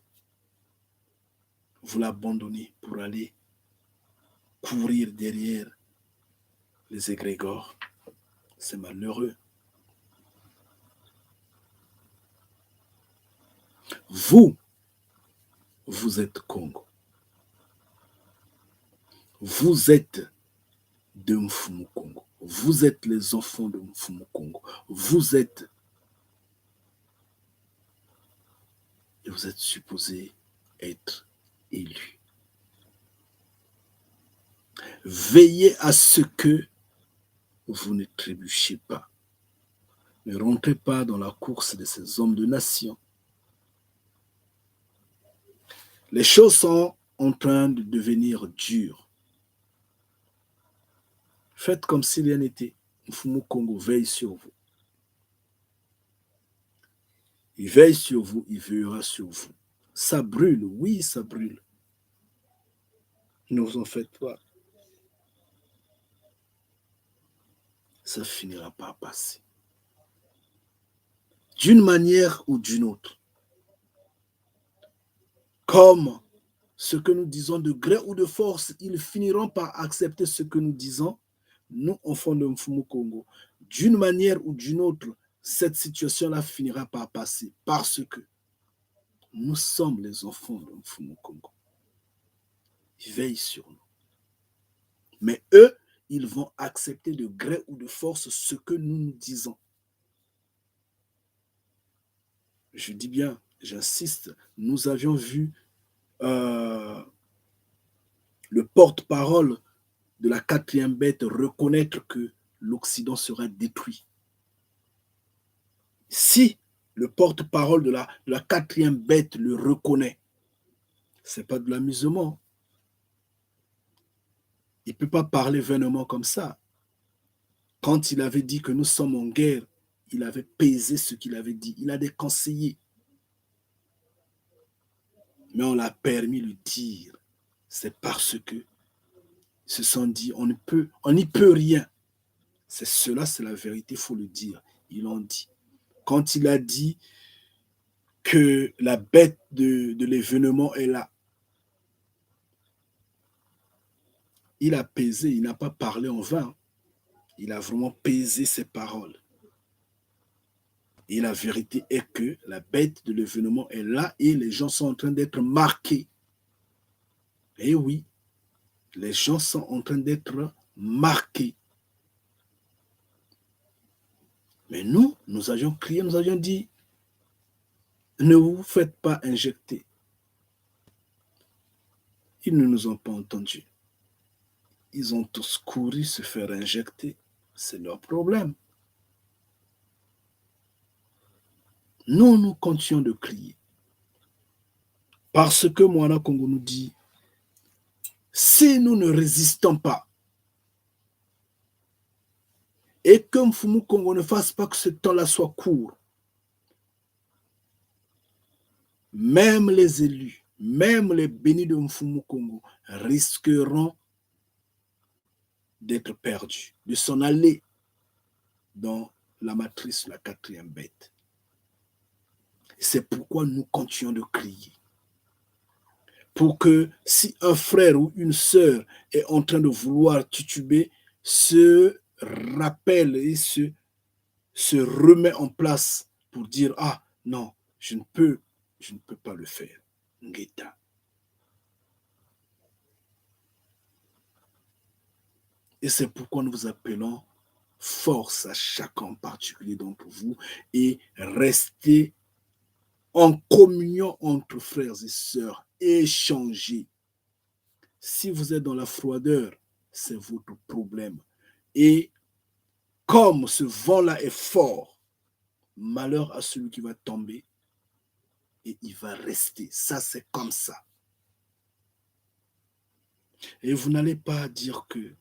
Vous l'abandonnez pour aller courir derrière les égrégores. C'est malheureux. Vous, vous êtes Congo. Vous êtes de Mfumu Congo. Vous êtes les enfants de Mfumu Congo. Vous êtes et vous êtes supposé être élu. Veillez à ce que vous ne trébuchez pas. Ne rentrez pas dans la course de ces hommes de nation. Les choses sont en train de devenir dures. Faites comme si rien n'était. Mfumu Kongo veille sur vous. Il veille sur vous, il veillera sur vous. Ça brûle, oui, ça brûle. Ne vous en faites pas. Ça finira par passer. D'une manière ou d'une autre. Comme ce que nous disons de gré ou de force, ils finiront par accepter ce que nous disons, nous, enfants de Mfumu Kongo. D'une manière ou d'une autre, cette situation-là finira par passer parce que nous sommes les enfants de Mfumu Kongo. Ils veillent sur nous. Mais eux, ils vont accepter de gré ou de force ce que nous nous disons. Je dis bien, j'insiste, nous avions vu le porte-parole de la quatrième bête reconnaître que l'Occident sera détruit. Si le porte-parole de la quatrième bête le reconnaît, ce n'est pas de l'amusement. Il ne peut pas parler vainement comme ça. Quand il avait dit que nous sommes en guerre, il avait pesé ce qu'il avait dit. Il a des conseillers. Mais on l'a permis de le dire. C'est parce que ils se sont dit, on n'y peut rien. C'est cela, c'est la vérité, il faut le dire. Ils l'ont dit. Quand il a dit que la bête de l'événement est là, il a pesé, il n'a pas parlé en vain. Il a vraiment pesé ses paroles. Et la vérité est que la bête de l'événement est là et les gens sont en train d'être marqués. Et oui, les gens sont en train d'être marqués. Mais nous avions crié, nous avions dit, ne vous faites pas injecter. Ils ne nous ont pas entendus. Ils ont tous couru se faire injecter. C'est leur problème. Nous continuons de crier. Parce que Moana Congo nous dit, si nous ne résistons pas, et que Mfumu Kongo ne fasse pas que ce temps-là soit court, même les élus, même les bénis de Mfumu Kongo risqueront d'être perdus, de s'en aller dans la matrice, la quatrième bête. C'est pourquoi nous continuons de crier. Pour que si un frère ou une sœur est en train de vouloir tituber, se rappelle et se remet en place pour dire, ah non, je ne peux pas le faire. Ngeta. Et c'est pourquoi nous vous appelons force à chacun en particulier d'entre vous et restez en communion entre frères et sœurs, échangez. Si vous êtes dans la froideur, c'est votre problème. Et comme ce vent-là est fort, malheur à celui qui va tomber et il va rester. Ça, c'est comme ça. Et vous n'allez pas dire que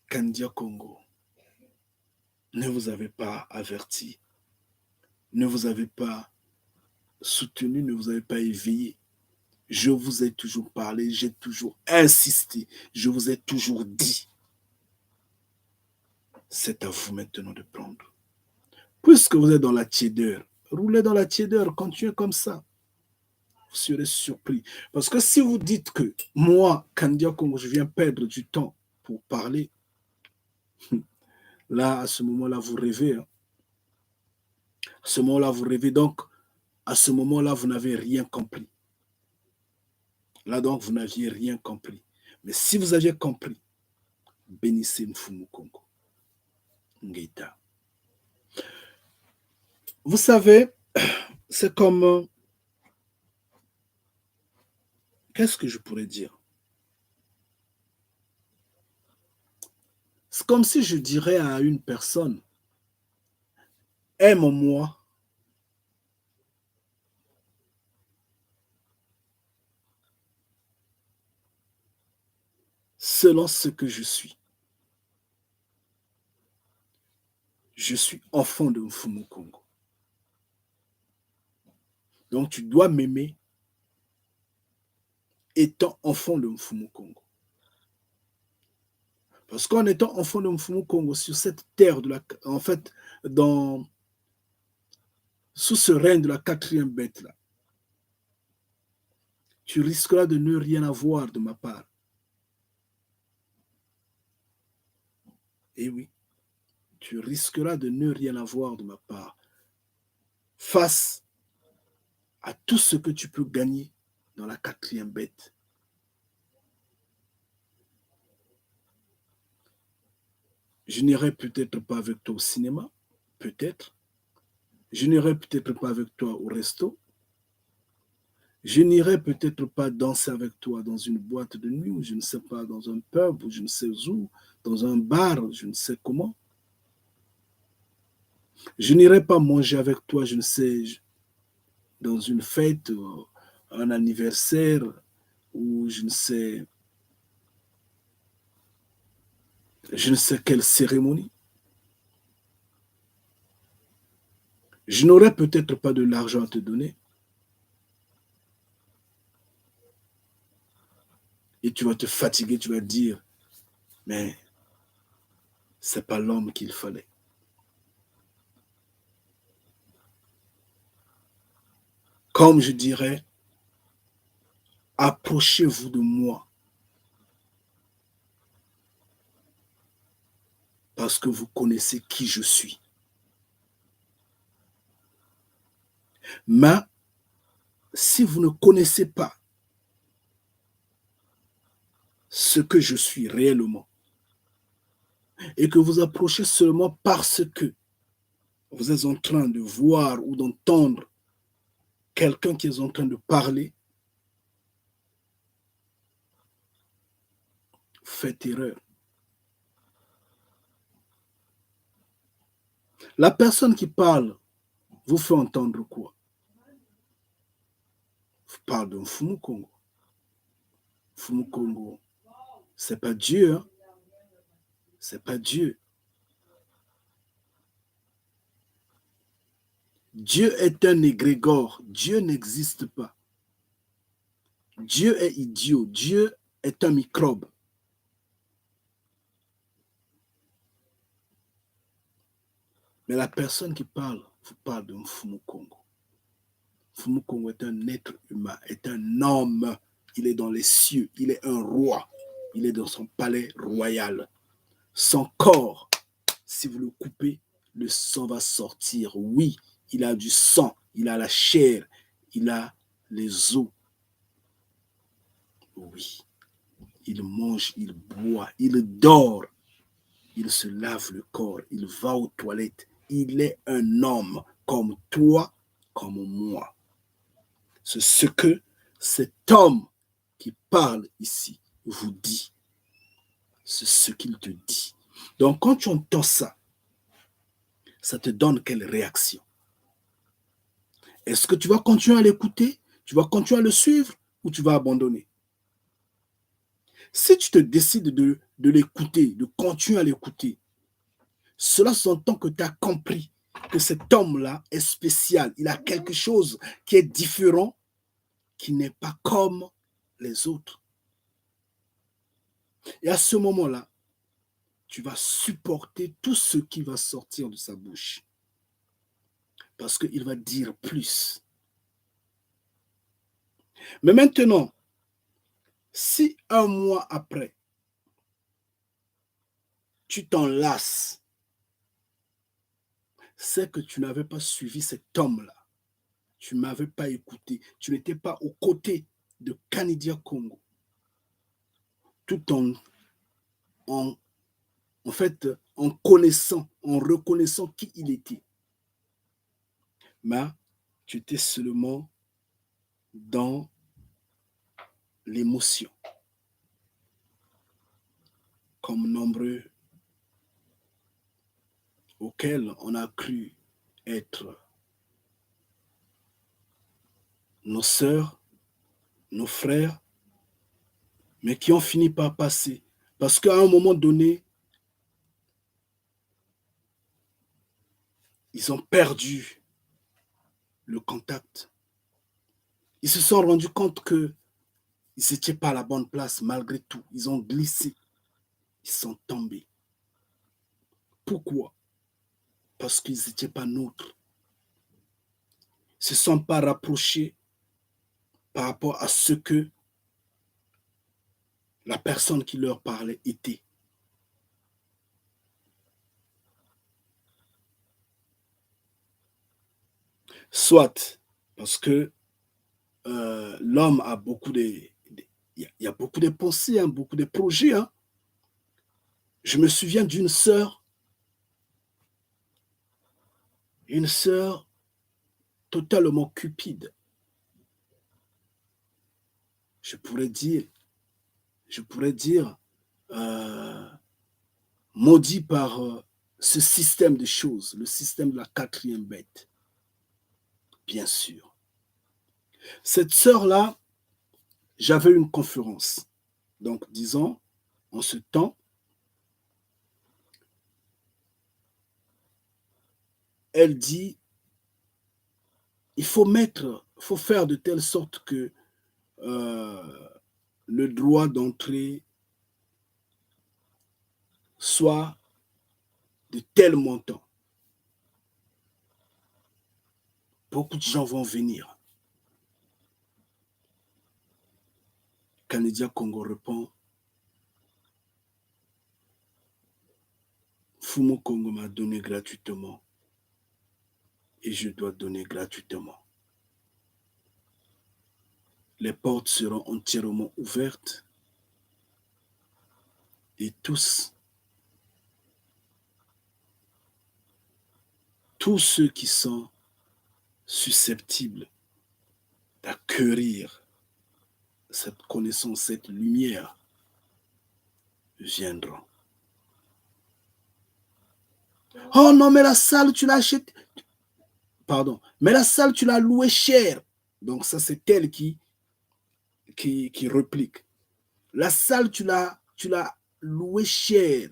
Kandia Congo ne vous avez pas averti, ne vous avez pas soutenu, ne vous avez pas éveillé. Je vous ai toujours parlé, j'ai toujours insisté, je vous ai toujours dit. C'est à vous maintenant de prendre. Puisque vous êtes dans la tiédeur, roulez dans la tiédeur, continuez comme ça. Vous serez surpris. Parce que si vous dites que moi, Kandia Congo, je viens perdre du temps pour parler, là, à ce moment-là, vous rêvez. Hein. À ce moment-là, vous rêvez. Donc, à ce moment-là, vous n'avez rien compris. Là, donc, vous n'aviez rien compris. Mais si vous aviez compris, bénissez Mfumu Kongo. Ngeta. Vous savez, c'est comme, qu'est-ce que je pourrais dire? C'est comme si je dirais à une personne, aime-moi selon ce que je suis. Je suis enfant de Mfumu Kongo. Donc tu dois m'aimer étant enfant de Mfumu Kongo. Parce qu'en étant enfant de Mfumu Kongo, sur cette terre de la, en fait, dans, sous ce règne de la quatrième bête là, tu risqueras de ne rien avoir de ma part. Et oui, tu risqueras de ne rien avoir de ma part face à tout ce que tu peux gagner dans la quatrième bête. Je n'irai peut-être pas avec toi au cinéma, peut-être. Je n'irai peut-être pas avec toi au resto. Je n'irai peut-être pas danser avec toi dans une boîte de nuit, ou je ne sais pas, dans un pub, ou je ne sais où, dans un bar, je ne sais comment. Je n'irai pas manger avec toi, je ne sais, dans une fête, un anniversaire, ou je ne sais quelle cérémonie. Je n'aurai peut-être pas de l'argent à te donner. Et tu vas te fatiguer, tu vas te dire, mais c'est pas l'homme qu'il fallait. Comme je dirais, approchez-vous de moi parce que vous connaissez qui je suis. Mais si vous ne connaissez pas ce que je suis réellement et que vous approchez seulement parce que vous êtes en train de voir ou d'entendre quelqu'un qui est en train de parler, faites erreur. La personne qui parle vous fait entendre quoi? Vous parlez d'un Mfumu Kongo. Mfumu Kongo, c'est pas Dieu, hein? C'est pas Dieu. Dieu est un égrégore. Dieu n'existe pas. Dieu est idiot. Dieu est un microbe. Mais la personne qui parle vous parle de Mfumu Kongo. Mfumu Kongo est un être humain, est un homme. Il est dans les cieux. Il est un roi. Il est dans son palais royal. Son corps, si vous le coupez, le sang va sortir. Oui, il a du sang, il a la chair, il a les os. Oui, il mange, il boit, il dort, il se lave le corps, il va aux toilettes. Il est un homme comme toi, comme moi. C'est ce que cet homme qui parle ici vous dit. C'est ce qu'il te dit. Donc quand tu entends ça, ça te donne quelle réaction? Est-ce que tu vas continuer à l'écouter? Tu vas continuer à le suivre ou tu vas abandonner? Si tu te décides de l'écouter, de continuer à l'écouter, cela s'entend que tu as compris que cet homme-là est spécial. Il a quelque chose qui est différent, qui n'est pas comme les autres. Et à ce moment-là, tu vas supporter tout ce qui va sortir de sa bouche. Parce qu'il va dire plus. Mais maintenant, si un mois après, tu t'en lasses, c'est que tu n'avais pas suivi cet homme-là. Tu ne m'avais pas écouté. Tu n'étais pas aux côtés de Kanidia Congo. Tout en, en fait, en connaissant, en reconnaissant qui il était. Mais tu étais seulement dans l'émotion, comme nombreux auxquels on a cru être nos sœurs, nos frères, mais qui ont fini par passer. Parce qu'à un moment donné, ils ont perdu le contact. Ils se sont rendus compte qu'ils n'étaient pas à la bonne place malgré tout. Ils ont glissé. Ils sont tombés. Pourquoi? Parce qu'ils n'étaient pas nôtres. Ils ne se sont pas rapprochés par rapport à ce que la personne qui leur parlait était. Soit parce que l'homme a beaucoup il y a beaucoup de pensées, hein, beaucoup de projets. Hein. Je me souviens d'une sœur, une sœur totalement cupide. Je pourrais dire maudit par ce système de choses, le système de la quatrième bête, bien sûr. Cette sœur-là, j'avais une conférence. Donc, disons, en ce temps, elle dit, il faut faire de telle sorte que le droit d'entrée soit de tel montant. Beaucoup de gens vont venir. Canadien Congo répond, Fumo Congo m'a donné gratuitement et je dois donner gratuitement. Les portes seront entièrement ouvertes et tous ceux qui sont susceptibles d'acquérir cette connaissance, cette lumière, viendront. Oh non, mais la salle, tu l'as achetée. Pardon, mais la salle, tu l'as louée cher. Donc ça, c'est elle qui réplique. La salle, tu l'as louée cher.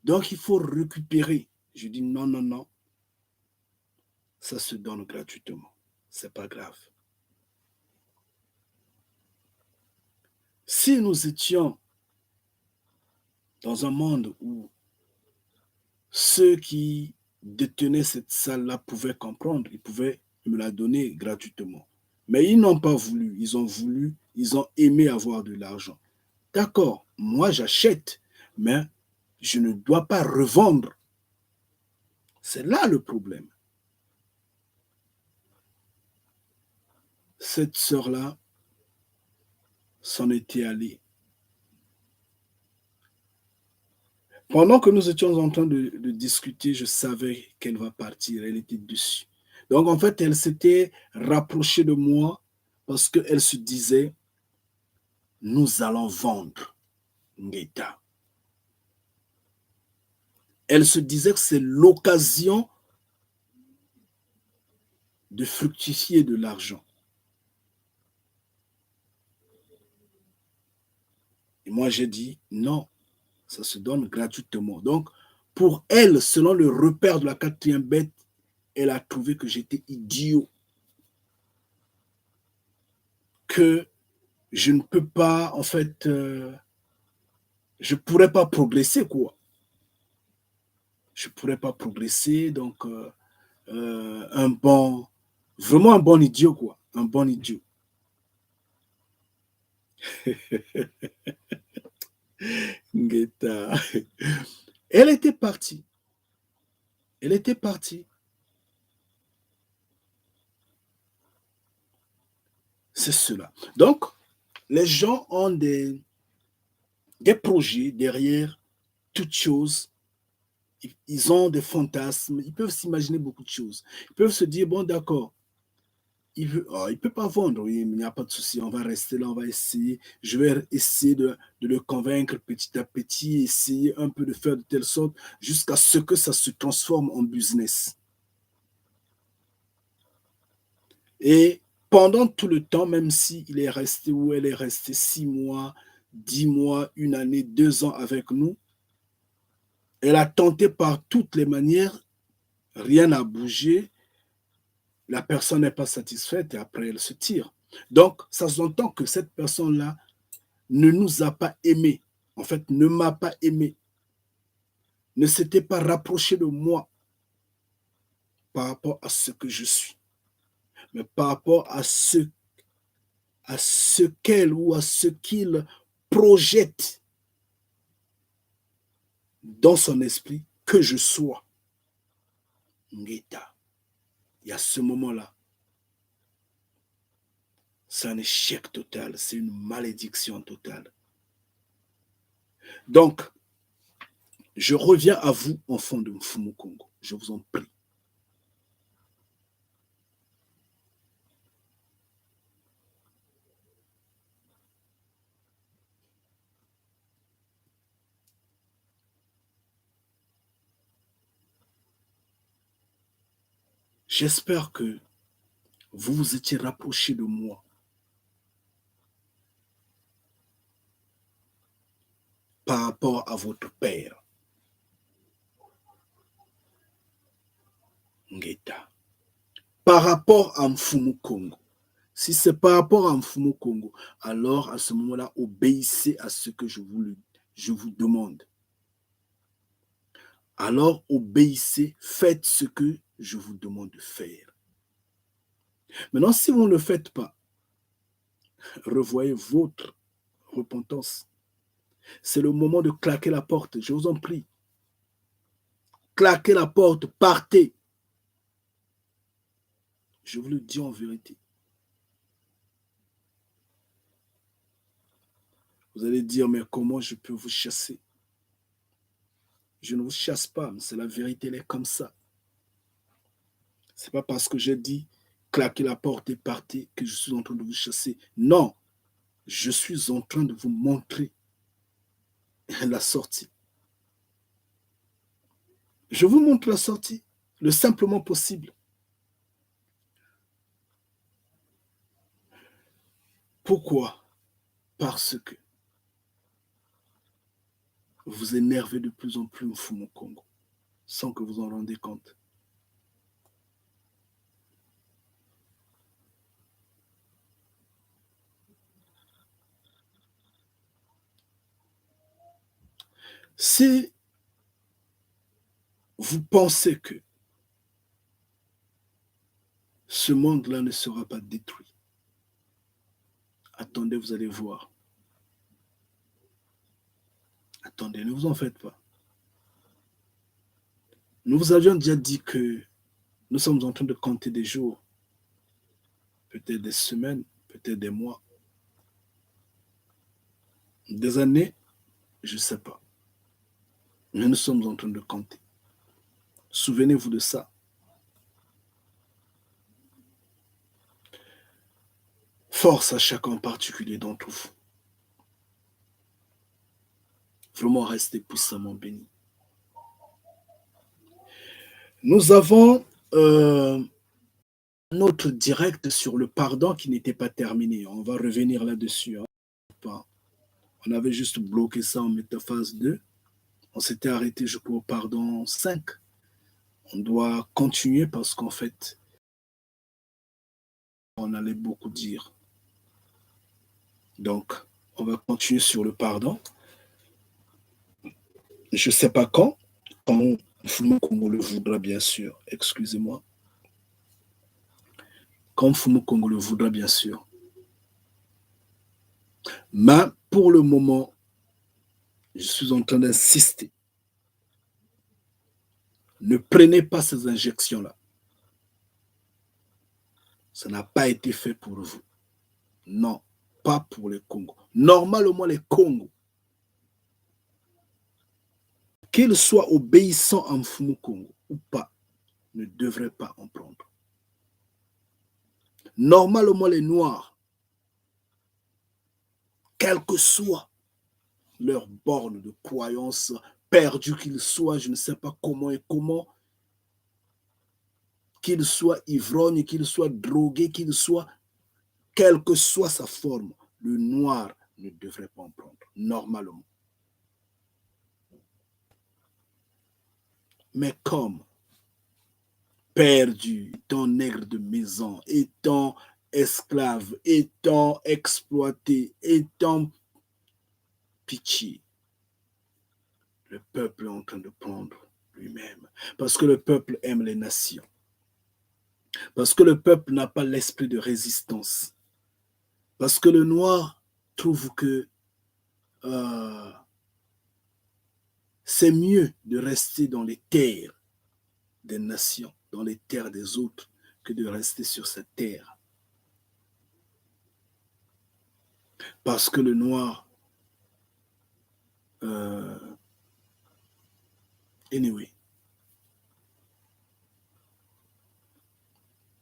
Donc il faut récupérer. Je dis non, non, non. Ça se donne gratuitement. C'est pas grave. Si nous étions dans un monde où ceux qui détenaient cette salle-là pouvaient comprendre, ils pouvaient me la donner gratuitement. Mais ils n'ont pas voulu, ils ont aimé avoir de l'argent. D'accord, moi j'achète, mais je ne dois pas revendre. C'est là le problème. Cette sœur-là s'en était allée. Pendant que nous étions en train de discuter, je savais qu'elle va partir, elle était dessus. Donc en fait, elle s'était rapprochée de moi parce qu'elle se disait, nous allons vendre Ngeta. Elle se disait que c'est l'occasion de fructifier de l'argent. Et moi, j'ai dit, non, ça se donne gratuitement. Donc, pour elle, selon le repère de la quatrième bête, elle a trouvé que j'étais idiot, que je ne peux pas, en fait, je ne pourrais pas progresser, quoi. Je ne pourrais pas progresser, donc vraiment un bon idiot, quoi, un bon idiot. Ngeta. Elle était partie. Elle était partie. C'est cela. Donc, les gens ont des projets derrière toute chose. Ils ont des fantasmes. Ils peuvent s'imaginer beaucoup de choses. Ils peuvent se dire, bon, d'accord, il peut pas vendre, oui, mais il n'y a pas de souci, on va rester là, on va essayer. Je vais essayer de le convaincre petit à petit, essayer un peu de faire de telle sorte jusqu'à ce que ça se transforme en business. Et pendant tout le temps, même s'il est resté ou elle est restée 6 mois, 10 mois, une année, 2 ans avec nous, elle a tenté par toutes les manières, rien n'a bougé, la personne n'est pas satisfaite et après elle se tire. Donc, ça s'entend que cette personne-là ne nous a pas aimés, en fait, ne m'a pas aimé, ne s'était pas rapproché de moi par rapport à ce que je suis, mais par rapport à ce qu'elle ou à ce qu'il projette dans son esprit que je sois. Ngeta. Et à ce moment-là, c'est un échec total, c'est une malédiction totale. Donc, je reviens à vous, enfants de Mfumu Congo. Je vous en prie. J'espère que vous vous étiez rapprochés de moi par rapport à votre père, Ngeta. Par rapport à Mfumu Congo. Si c'est par rapport à Mfumu Congo, alors à ce moment-là, obéissez à ce que je vous demande. Alors obéissez, faites ce que je vous demande de faire. Maintenant, si vous ne le faites pas, revoyez votre repentance. C'est le moment de claquer la porte, je vous en prie. Claquez la porte, partez. Je vous le dis en vérité. Vous allez dire, mais comment je peux vous chasser? Je ne vous chasse pas, mais c'est la vérité, elle est comme ça. Ce n'est pas parce que j'ai dit claquez la porte et partez que je suis en train de vous chasser. Non, je suis en train de vous montrer la sortie. Je vous montre la sortie, le simplement possible. Pourquoi? Parce que vous énervez de plus en plus au Mfumu Congo, sans que vous en rendez compte. Si vous pensez que ce monde-là ne sera pas détruit, attendez, vous allez voir. Attendez, ne vous en faites pas. Nous vous avions déjà dit que nous sommes en train de compter des jours, peut-être des semaines, peut-être des mois, des années, je ne sais pas. Mais nous sommes en train de compter. Souvenez-vous de ça. Force à chacun en particulier d'entre vous. Vraiment restez puissamment bénis. Nous avons notre direct sur le pardon qui n'était pas terminé. On va revenir là-dessus. Hein. On avait juste bloqué ça en métaphase 2. On s'était arrêté, je crois, au pardon 5. On doit continuer parce qu'en fait, on allait beaucoup dire. Donc, on va continuer sur le pardon. Je ne sais pas quand on le voudra, bien sûr. Excusez-moi. Quand Mfumu Congo le voudra, bien sûr. Mais pour le moment, je suis en train d'insister. Ne prenez pas ces injections-là. Ça n'a pas été fait pour vous. Non, pas pour les Congos. Normalement, les Congos, qu'ils soient obéissants en Mfumu Congo ou pas, ne devraient pas en prendre. Normalement, les Noirs, quelle que soit leur borne de croyance, perdus qu'ils soient, je ne sais pas comment et comment, qu'ils soient ivrognes, qu'ils soient drogués, qu'ils soient, quelle que soit sa forme, le noir ne devrait pas en prendre, normalement. Mais comme perdu, étant nègre de maison, étant esclave, étant exploité, étant pitié, le peuple est en train de prendre lui-même. Parce que le peuple aime les nations. Parce que le peuple n'a pas l'esprit de résistance. Parce que le noir trouve que c'est mieux de rester dans les terres des nations, dans les terres des autres, que de rester sur cette terre. Parce que le noir, anyway,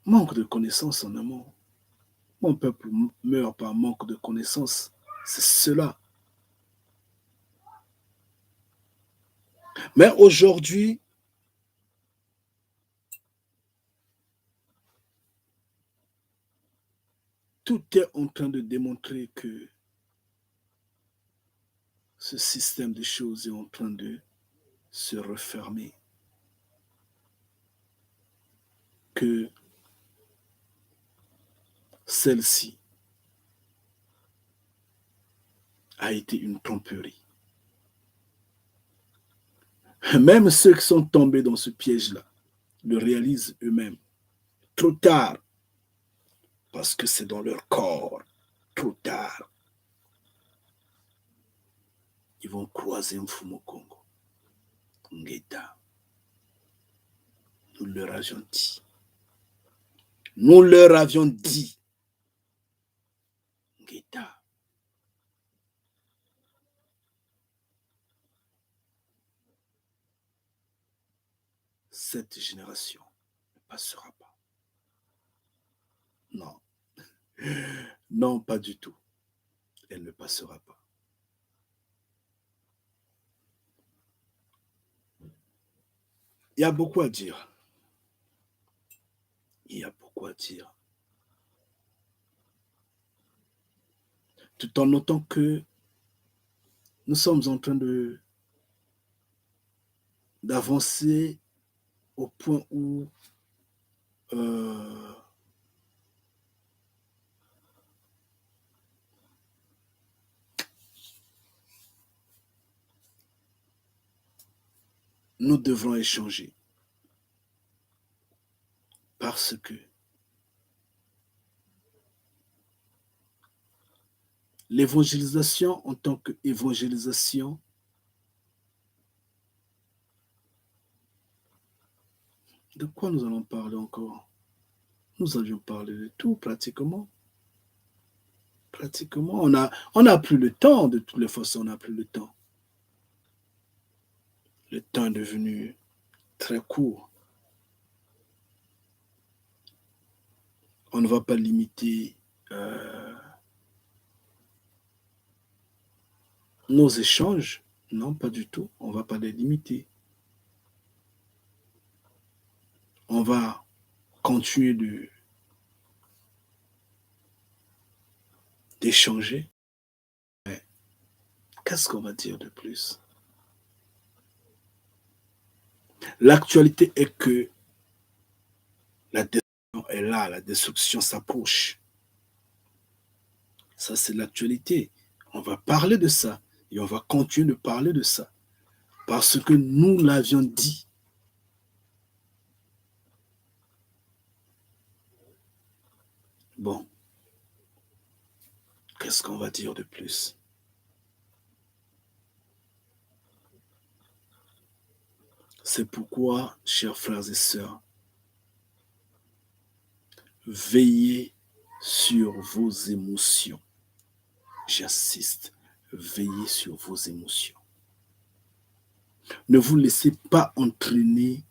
manque de connaissances en amour. Mon peuple meurt par manque de connaissances. C'est cela. Mais aujourd'hui, tout est en train de démontrer que ce système de choses est en train de se refermer. Que celle-ci a été une tromperie. Même ceux qui sont tombés dans ce piège-là le réalisent eux-mêmes. Trop tard, parce que c'est dans leur corps. Trop tard. Ils vont croiser un Fumokongo. Ngeta. Nous leur avions dit. Nous leur avions dit. Ngeta. Cette génération ne passera pas. Non. Non, pas du tout. Elle ne passera pas. Il y a beaucoup à dire. Il y a beaucoup à dire. Tout en notant que nous sommes en train d'avancer au point où nous devrons échanger. Parce que l'évangélisation en tant qu'évangélisation, de quoi nous allons parler encore? Nous avions parlé de tout pratiquement. Pratiquement, on n'a plus le temps, de toutes les façons, on n'a plus le temps. Le temps est devenu très court. On ne va pas limiter nos échanges. Non, pas du tout. On ne va pas les limiter. On va continuer d'échanger. Mais qu'est-ce qu'on va dire de plus? L'actualité est que la destruction est là, la destruction s'approche. Ça, c'est l'actualité. On va parler de ça et on va continuer de parler de ça parce que nous l'avions dit. Bon, qu'est-ce qu'on va dire de plus? C'est pourquoi, chers frères et sœurs, veillez sur vos émotions. J'insiste, veillez sur vos émotions. Ne vous laissez pas entraîner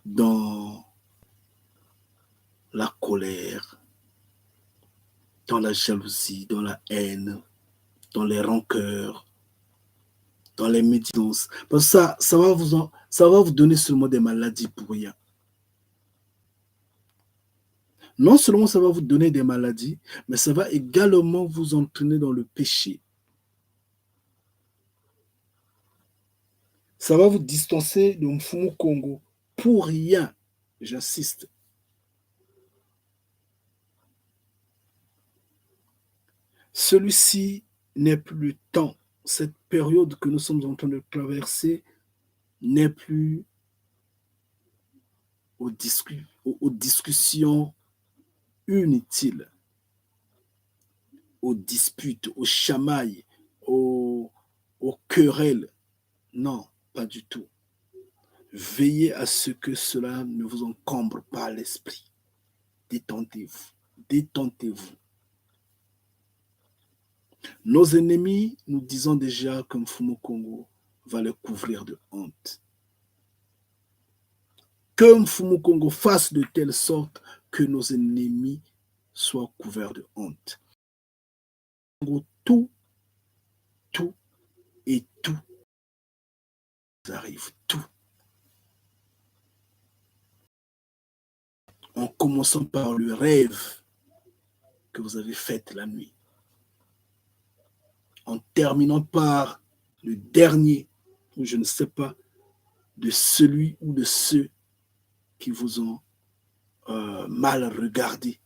dans la colère, dans la jalousie, dans la haine, dans les rancœurs, dans les médisances. Parce que ça va vous donner seulement des maladies pour rien. Non seulement ça va vous donner des maladies, mais ça va également vous entraîner dans le péché. Ça va vous distancer de Mfumu Congo pour rien, j'insiste. Celui-ci n'est plus le temps. Cette période que nous sommes en train de traverser n'est plus aux discussions inutiles, aux disputes, aux chamailles, aux querelles. Non, pas du tout. Veillez à ce que cela ne vous encombre pas l'esprit. Détendez-vous. Détendez-vous. Nos ennemis, nous disons déjà que Mfumu Congo va les couvrir de honte. Que Mfumu Congo fasse de telle sorte que nos ennemis soient couverts de honte. Tout et tout arrive, tout. En commençant par le rêve que vous avez fait la nuit. En terminant par le dernier, ou je ne sais pas, de celui ou de ceux qui vous ont mal regardé,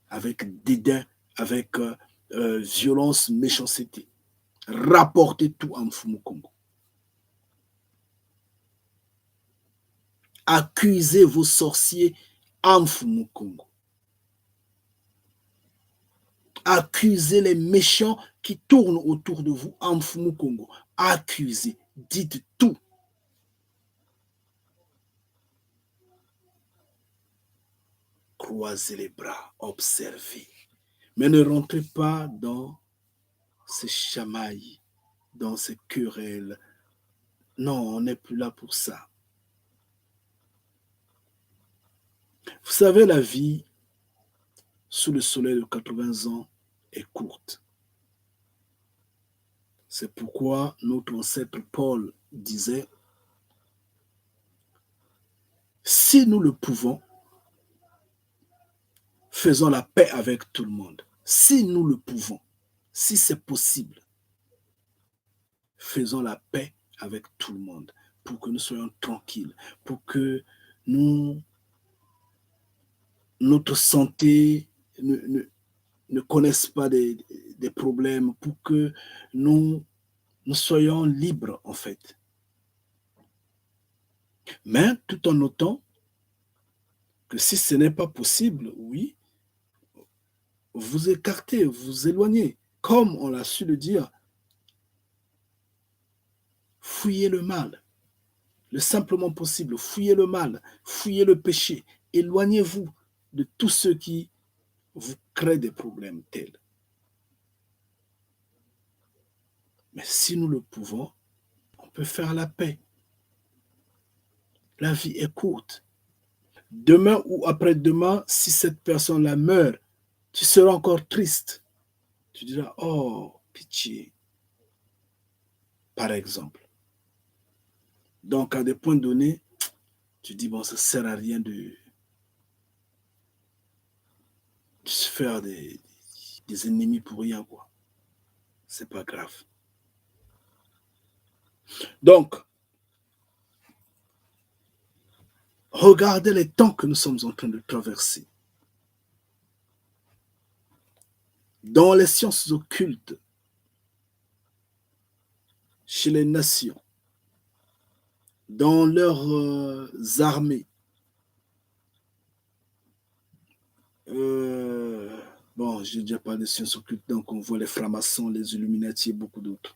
avec dédain, avec violence, méchanceté. Rapportez tout à Mfumu Congo. Accusez vos sorciers à Mfumu Congo. Accusez les méchants qui tournent autour de vous à Mfumu Congo. Accusez, dites tout. Croisez les bras, observez. Mais ne rentrez pas dans ces chamailles, dans ces querelles. Non, on n'est plus là pour ça. Vous savez, la vie sous le soleil de 80 ans est courte. C'est pourquoi notre ancêtre Paul disait, si nous le pouvons, faisons la paix avec tout le monde. Si nous le pouvons, si c'est possible, faisons la paix avec tout le monde pour que nous soyons tranquilles, pour que notre santé ne connaisse pas des problèmes, pour que nous soyons libres en fait. Mais tout en notant que si ce n'est pas possible, oui, vous écartez, vous éloignez. Comme on l'a su le dire, fuyez le mal. Le simplement possible, fuyez le mal, fuyez le péché. Éloignez-vous de tous ceux qui vous créent des problèmes tels. Mais si nous le pouvons, on peut faire la paix. La vie est courte. Demain ou après-demain, si cette personne-là meurt, tu seras encore triste. Tu diras, oh, pitié. Par exemple. Donc, à des points donnés, tu dis, bon, ça ne sert à rien de se faire des ennemis pour rien, quoi. C'est pas grave. Donc, regardez les temps que nous sommes en train de traverser. Dans les sciences occultes, chez les nations, dans leurs armées, bon, j'ai déjà parlé de sciences occultes, donc on voit les francs-maçons, les Illuminati et beaucoup d'autres.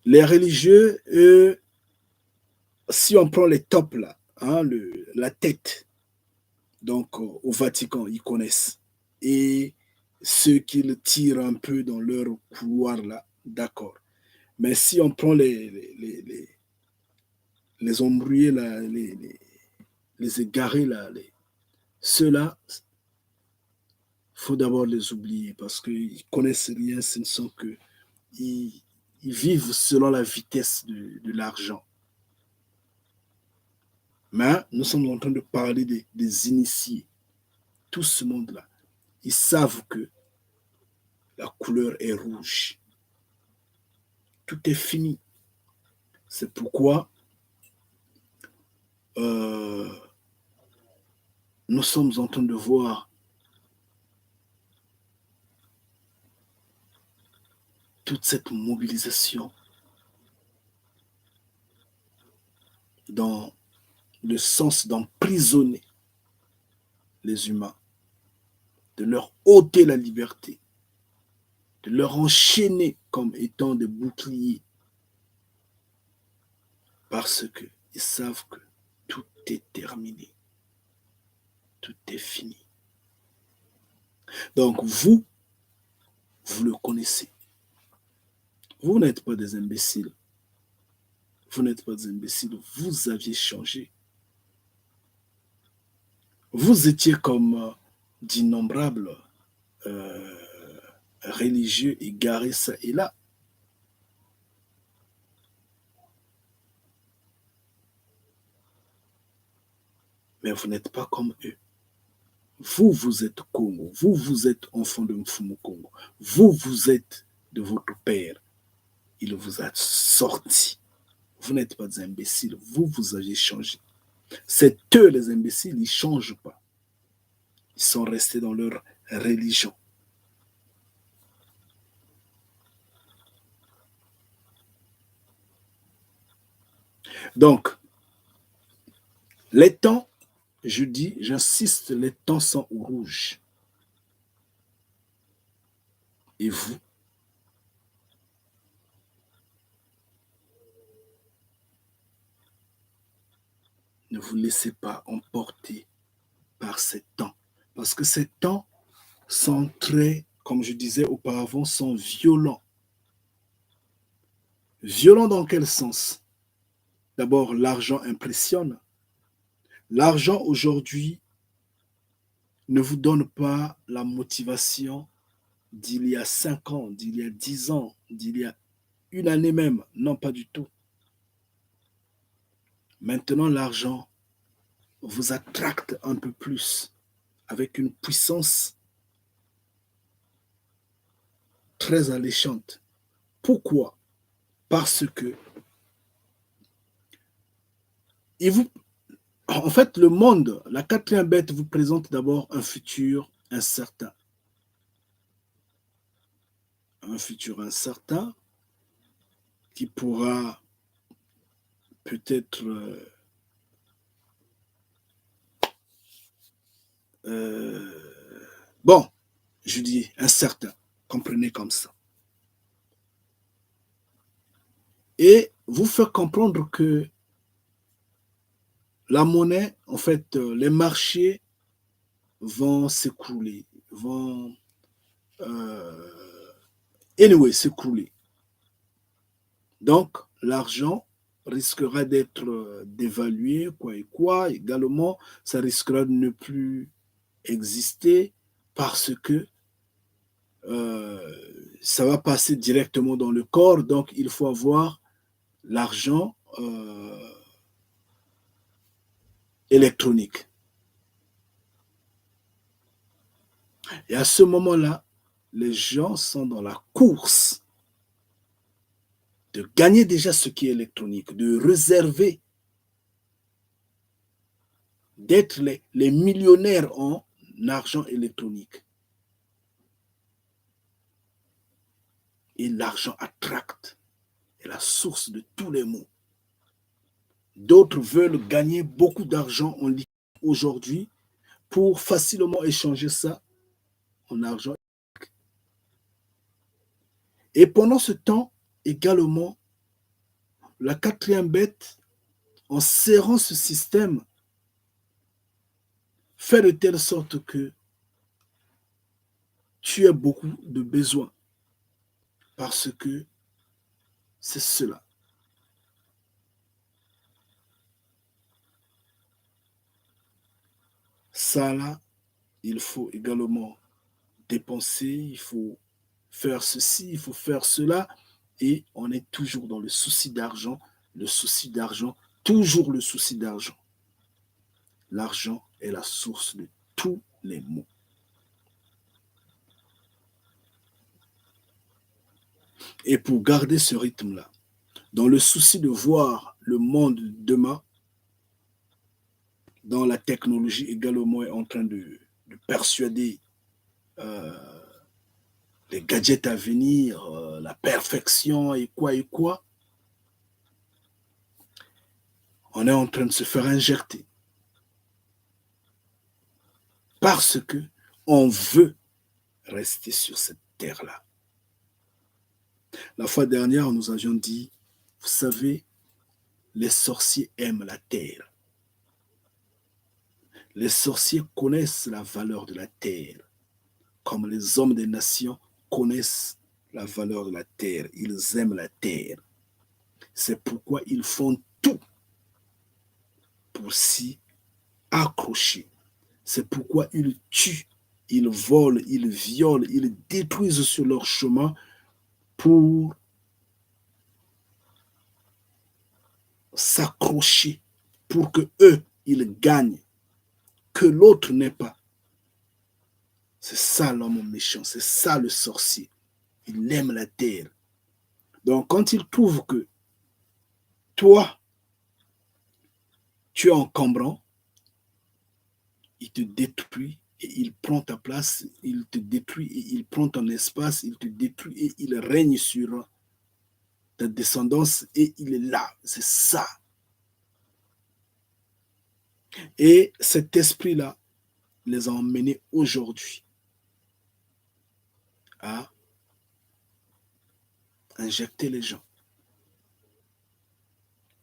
Les religieux, eux, si on prend les tops là, hein, la tête, donc au Vatican, ils connaissent. Et ceux qui le tirent un peu dans leur couloir là, d'accord. Mais si on prend les embrouillés là, les égarés, là, ceux-là, il faut d'abord les oublier parce qu'ils connaissent rien, ce ne sont que... Ils, ils vivent selon la vitesse de l'argent. Mais nous sommes en train de parler des initiés. Tout ce monde-là, ils savent que la couleur est rouge. Tout est fini. C'est pourquoi euh, nous sommes en train de voir toute cette mobilisation dans le sens d'emprisonner les humains, de leur ôter la liberté, de leur enchaîner comme étant des boucliers, parce qu'ils savent que tout est terminé, tout est fini. Donc vous le connaissez. Vous n'êtes pas des imbéciles. Vous n'êtes pas des imbéciles. Vous aviez changé. Vous étiez comme d'innombrables euh, religieux égarés ça et là. Mais vous n'êtes pas comme eux. Vous, vous êtes Congo. Vous, vous êtes enfant de Mfumu Congo. Vous, vous êtes de votre père. Il vous a sorti. Vous n'êtes pas des imbéciles. Vous, vous avez changé. C'est eux les imbéciles, ils ne changent pas. Ils sont restés dans leur religion. Donc, les temps, je dis, j'insiste, les temps sont au rouge. Et vous, ne vous laissez pas emporter par ces temps. Parce que ces temps sont très, comme je disais auparavant, sont violents. Violents dans quel sens? D'abord, l'argent impressionne. L'argent aujourd'hui ne vous donne pas la motivation d'il y a 5 ans, d'il y a 10 ans, d'il y a une année même. Non, pas du tout. Maintenant, l'argent vous attracte un peu plus avec une puissance très alléchante. Pourquoi? Parce que il vous, en fait, le monde, la quatrième bête vous présente d'abord un futur incertain. Un futur incertain qui pourra peut-être bon, je dis incertain, comprenez comme ça. Et vous faire comprendre que la monnaie, en fait, les marchés vont s'écrouler, vont anyway s'écrouler. Donc, l'argent risquera d'être dévalué, quoi et quoi. Également, ça risquera de ne plus exister parce que ça va passer directement dans le corps. Donc, il faut avoir l'argent électronique. Et à ce moment-là, les gens sont dans la course de gagner déjà ce qui est électronique, de réserver, d'être les millionnaires en argent électronique. Et l'argent attracte, est la source de tous les maux. D'autres veulent gagner beaucoup d'argent en liquide aujourd'hui pour facilement échanger ça en argent. Et pendant ce temps, également, la quatrième bête, en serrant ce système, fait de telle sorte que tu as beaucoup de besoins. Parce que c'est cela. ça là, il faut également dépenser, il faut faire ceci, il faut faire cela, et on est toujours dans le souci d'argent, toujours le souci d'argent. L'argent est la source de tous les maux. Et pour garder ce rythme-là, dans le souci de voir le monde demain, dans la technologie également est en train de persuader euh, les gadgets à venir, la perfection et quoi, on est en train de se faire injecter parce que on veut rester sur cette terre-là. La fois dernière, nous avions dit, vous savez, les sorciers aiment la terre. Les sorciers connaissent la valeur de la terre, comme les hommes des nations connaissent la valeur de la terre. Ils aiment la terre. C'est pourquoi ils font tout pour s'y accrocher. C'est pourquoi ils tuent, ils volent, ils violent, ils détruisent sur leur chemin pour s'accrocher, pour que eux, ils gagnent, que l'autre n'ait pas. C'est ça l'homme méchant, c'est ça le sorcier. Il aime la terre. Donc quand il trouve que toi, tu es encombrant, il te détruit et il prend ta place, il te détruit et il prend ton espace, il te détruit et il règne sur ta descendance et il est là. C'est ça. Et cet esprit-là les a emmenés aujourd'hui à injecter les gens.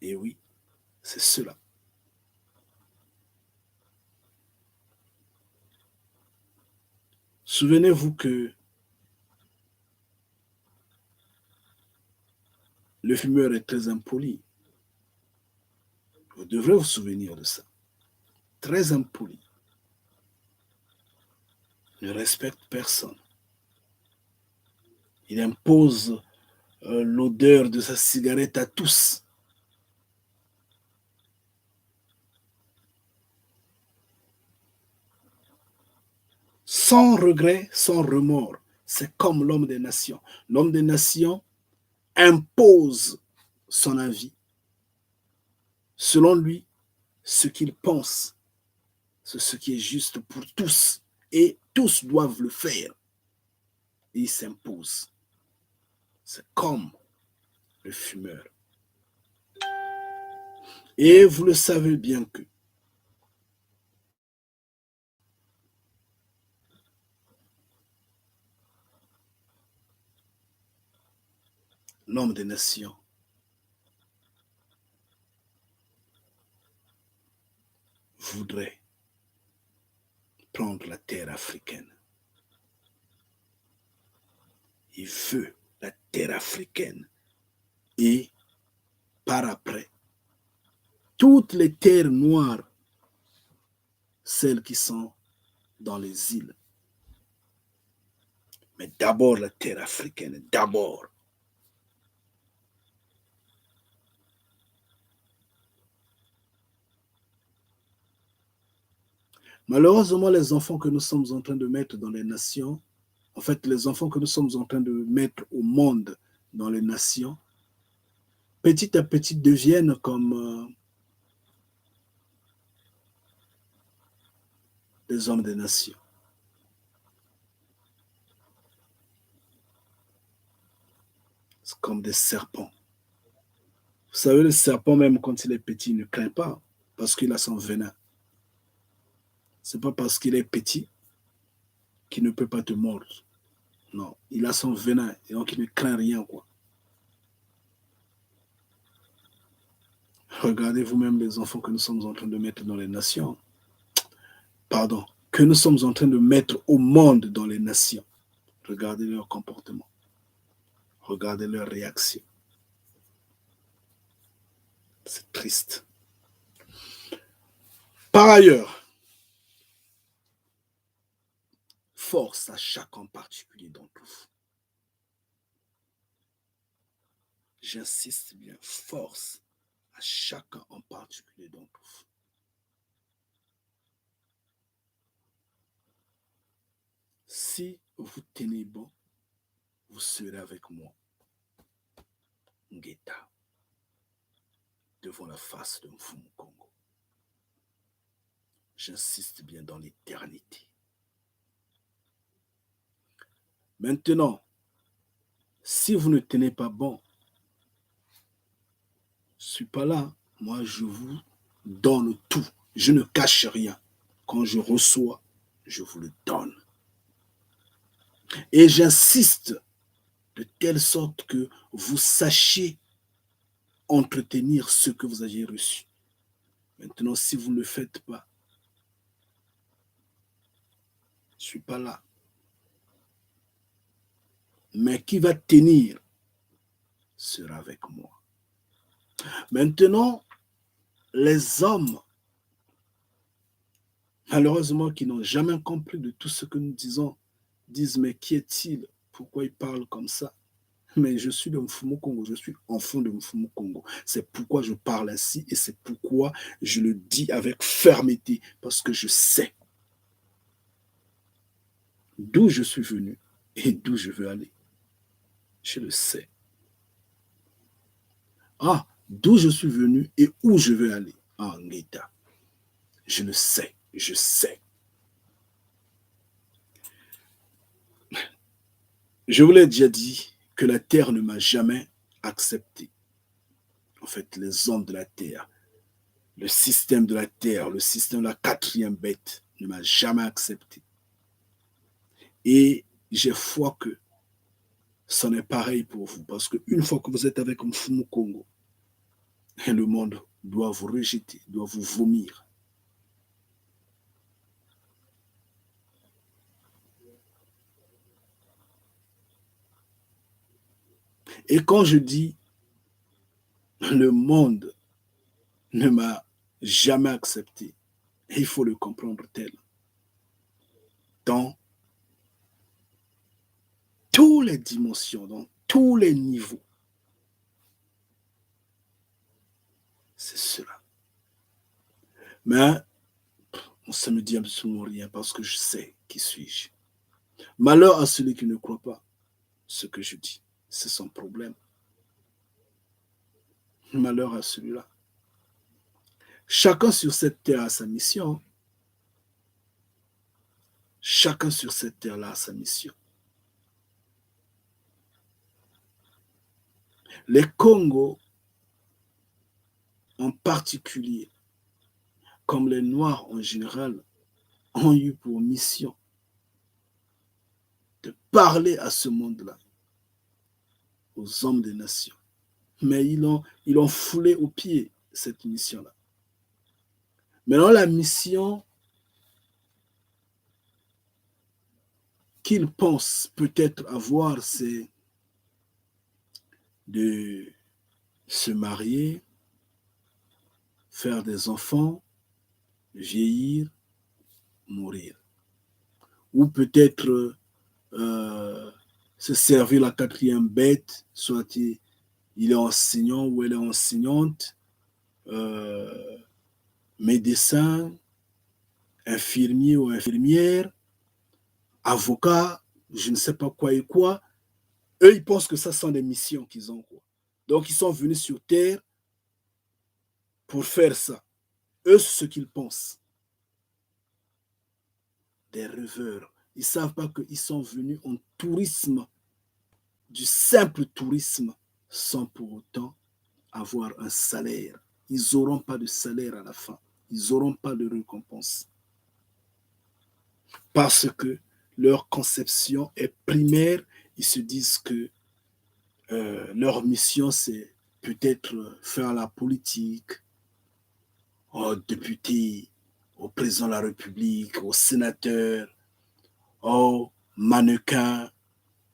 Et oui, c'est cela. Souvenez-vous que le fumeur est très impoli. Vous devrez vous souvenir de ça. Très impoli. Ne respecte personne. Il impose l'odeur de sa cigarette à tous. Sans regret, sans remords. C'est comme l'homme des nations. L'homme des nations impose son avis. Selon lui, ce qu'il pense, c'est ce qui est juste pour tous. Et tous doivent le faire. Et il s'impose. C'est comme le fumeur. Et vous le savez bien que l'homme des nations voudrait prendre la terre africaine. Il veut la terre africaine. Et par après, toutes les terres noires, celles qui sont dans les îles. Mais d'abord la terre africaine, d'abord. Malheureusement, les enfants que nous sommes en train de mettre dans les nations, en fait, les enfants que nous sommes en train de mettre au monde dans les nations, petit à petit deviennent comme des hommes des nations. C'est comme des serpents. Vous savez, le serpent, même quand il est petit, il ne craint pas parce qu'il a son venin. Ce n'est pas parce qu'il est petit qu'il ne peut pas te mordre. Non, il a son venin et donc il ne craint rien, quoi. Regardez vous-même les enfants que nous sommes en train de mettre dans les nations. Pardon, que nous sommes en train de mettre au monde dans les nations. Regardez leur comportement. Regardez leur réaction. C'est triste. Par ailleurs, force à chacun en particulier d'entre vous. J'insiste bien, force à chacun en particulier d'entre vous. Si vous tenez bon, vous serez avec moi, Ngeta, devant la face de Mfumu Kongo. J'insiste bien dans l'éternité. Maintenant, si vous ne tenez pas bon, je ne suis pas là. Moi, je vous donne tout. Je ne cache rien. Quand je reçois, je vous le donne. Et j'insiste de telle sorte que vous sachiez entretenir ce que vous avez reçu. Maintenant, si vous ne le faites pas, je ne suis pas là. Mais qui va tenir sera avec moi. Maintenant, les hommes, malheureusement, qui n'ont jamais compris de tout ce que nous disons, disent, mais qui est-il? Pourquoi il parle comme ça? Mais je suis de Mfumu Kongo, je suis enfant de Mfumu Kongo. C'est pourquoi je parle ainsi et c'est pourquoi je le dis avec fermeté, parce que je sais d'où je suis venu et d'où je veux aller. Je le sais. Ah, d'où je suis venu et où je veux aller. Ah, Ngeta. Je le sais, je sais. Je vous l'ai déjà dit que la terre ne m'a jamais accepté. En fait, les hommes de la terre, le système de la terre, le système de la quatrième bête ne m'a jamais accepté. Et j'ai foi que c'en est pareil pour vous. Parce qu'une fois que vous êtes avec Mfumu Kongo, le monde doit vous rejeter, doit vous vomir. Et quand je dis le monde ne m'a jamais accepté, il faut le comprendre tel. Dans toutes les dimensions, dans tous les niveaux. C'est cela. Mais ça me dit absolument rien parce que je sais qui suis-je. Malheur à celui qui ne croit pas ce que je dis. C'est son problème. Malheur à celui-là. Chacun sur cette terre a sa mission. Chacun sur cette terre-là a sa mission. Les Congos, en particulier, comme les Noirs en général, ont eu pour mission de parler à ce monde-là, aux hommes des nations. Mais ils ont foulé aux pieds cette mission-là. Maintenant, la mission qu'ils pensent peut-être avoir, c'est de se marier, faire des enfants, vieillir, mourir. Ou peut-être se servir la quatrième bête, soit il est enseignant ou elle est enseignante, médecin, infirmier ou infirmière, avocat, je ne sais pas quoi et quoi. Eux, ils pensent que ça sont des missions qu'ils ont. Quoi. Donc, ils sont venus sur Terre pour faire ça. Eux, c'est ce qu'ils pensent. Des rêveurs. Ils ne savent pas qu'ils sont venus en tourisme, du simple tourisme, sans pour autant avoir un salaire. Ils n'auront pas de salaire à la fin. Ils n'auront pas de récompense. Parce que leur conception est primaire. Ils se disent que leur mission, c'est peut-être faire la politique, au député, au président de la République, au sénateur, au mannequin,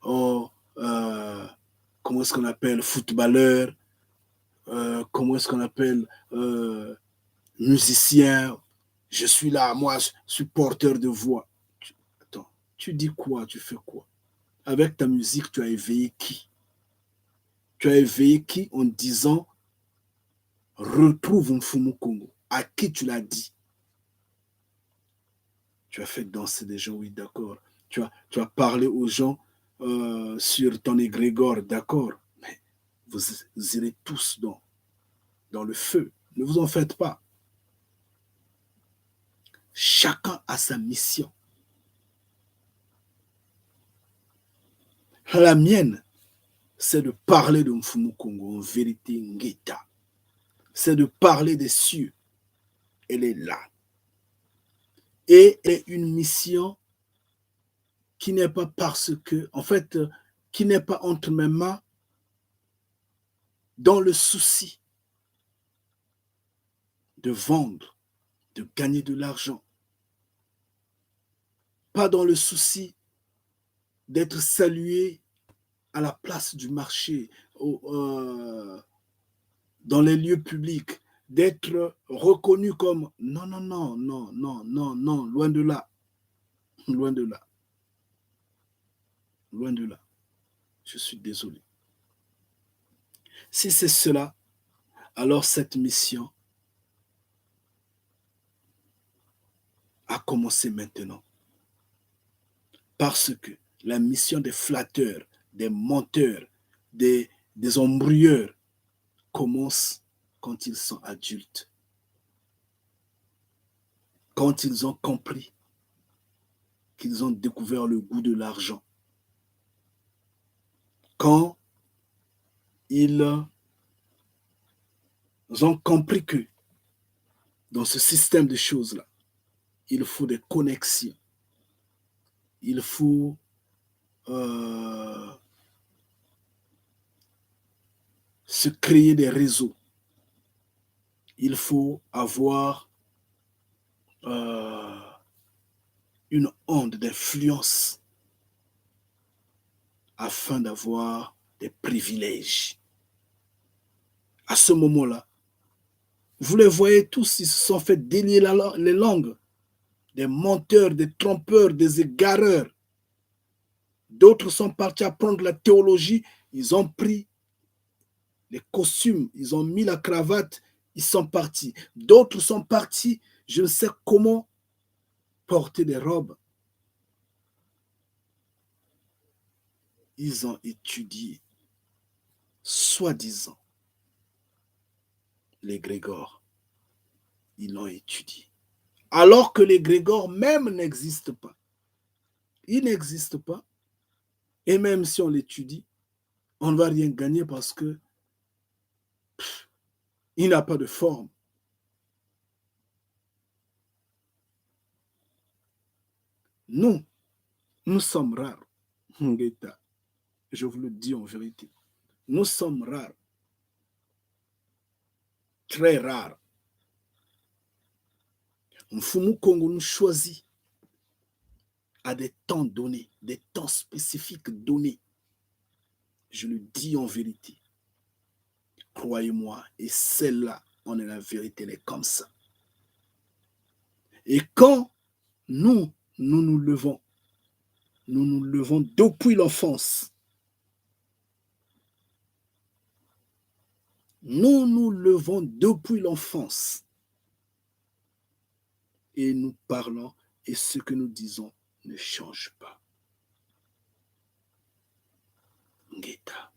au, comment est-ce qu'on appelle, footballeur, comment est-ce qu'on appelle, musicien. Je suis là, moi, je suis porteur de voix. Attends, Tu dis quoi? Tu fais quoi? Avec ta musique, tu as éveillé qui? Tu as éveillé qui en disant retrouve Mfumu Kongo? À qui tu l'as dit? Tu as fait danser des gens, oui, d'accord. Tu as parlé aux gens sur ton égrégore, d'accord. Mais vous irez tous dans le feu. Ne vous en faites pas. Chacun a sa mission. La mienne, c'est de parler de Mfumu Kongo, en vérité, Ngeta. C'est de parler des cieux. Elle est là. Et elle est une mission qui n'est pas parce que, en fait, qui n'est pas entre mes mains dans le souci de vendre, de gagner de l'argent. Pas dans le souci d'être salué à la place du marché, dans les lieux publics, d'être reconnu comme non, non, non, non, non, non, non, loin de là, loin de là, loin de là. Je suis désolé. Si c'est cela, alors cette mission a commencé maintenant. Parce que la mission des flatteurs, des menteurs, des embrouilleurs commence quand ils sont adultes. Quand ils ont compris qu'ils ont découvert le goût de l'argent. Quand ils ont compris que dans ce système de choses-là, il faut des connexions. Il faut se créer des réseaux. Il faut avoir une onde d'influence afin d'avoir des privilèges. À ce moment-là, vous les voyez tous, ils se sont fait délier les langues. Des menteurs, des trompeurs, des égareurs. D'autres sont partis apprendre la théologie, ils ont pris les costumes, ils ont mis la cravate, ils sont partis. D'autres sont partis, je ne sais comment, porter des robes. Ils ont étudié, soi-disant, l'égrégore. Ils l'ont étudié. Alors que l'égrégore même n'existe pas. Il n'existe pas. Et même si on l'étudie, on ne va rien gagner parce que il n'a pas de forme. Nous sommes rares. Je vous le dis en vérité. Nous sommes rares. Très rares. Mfumu Kongo nous choisit à des temps donnés, des temps spécifiques donnés. Je le dis en vérité. Croyez-moi, et celle-là, on est la vérité, elle est comme ça. Et quand nous nous levons depuis l'enfance. Nous nous levons depuis l'enfance. Et nous parlons, et ce que nous disons ne change pas. Ngeta.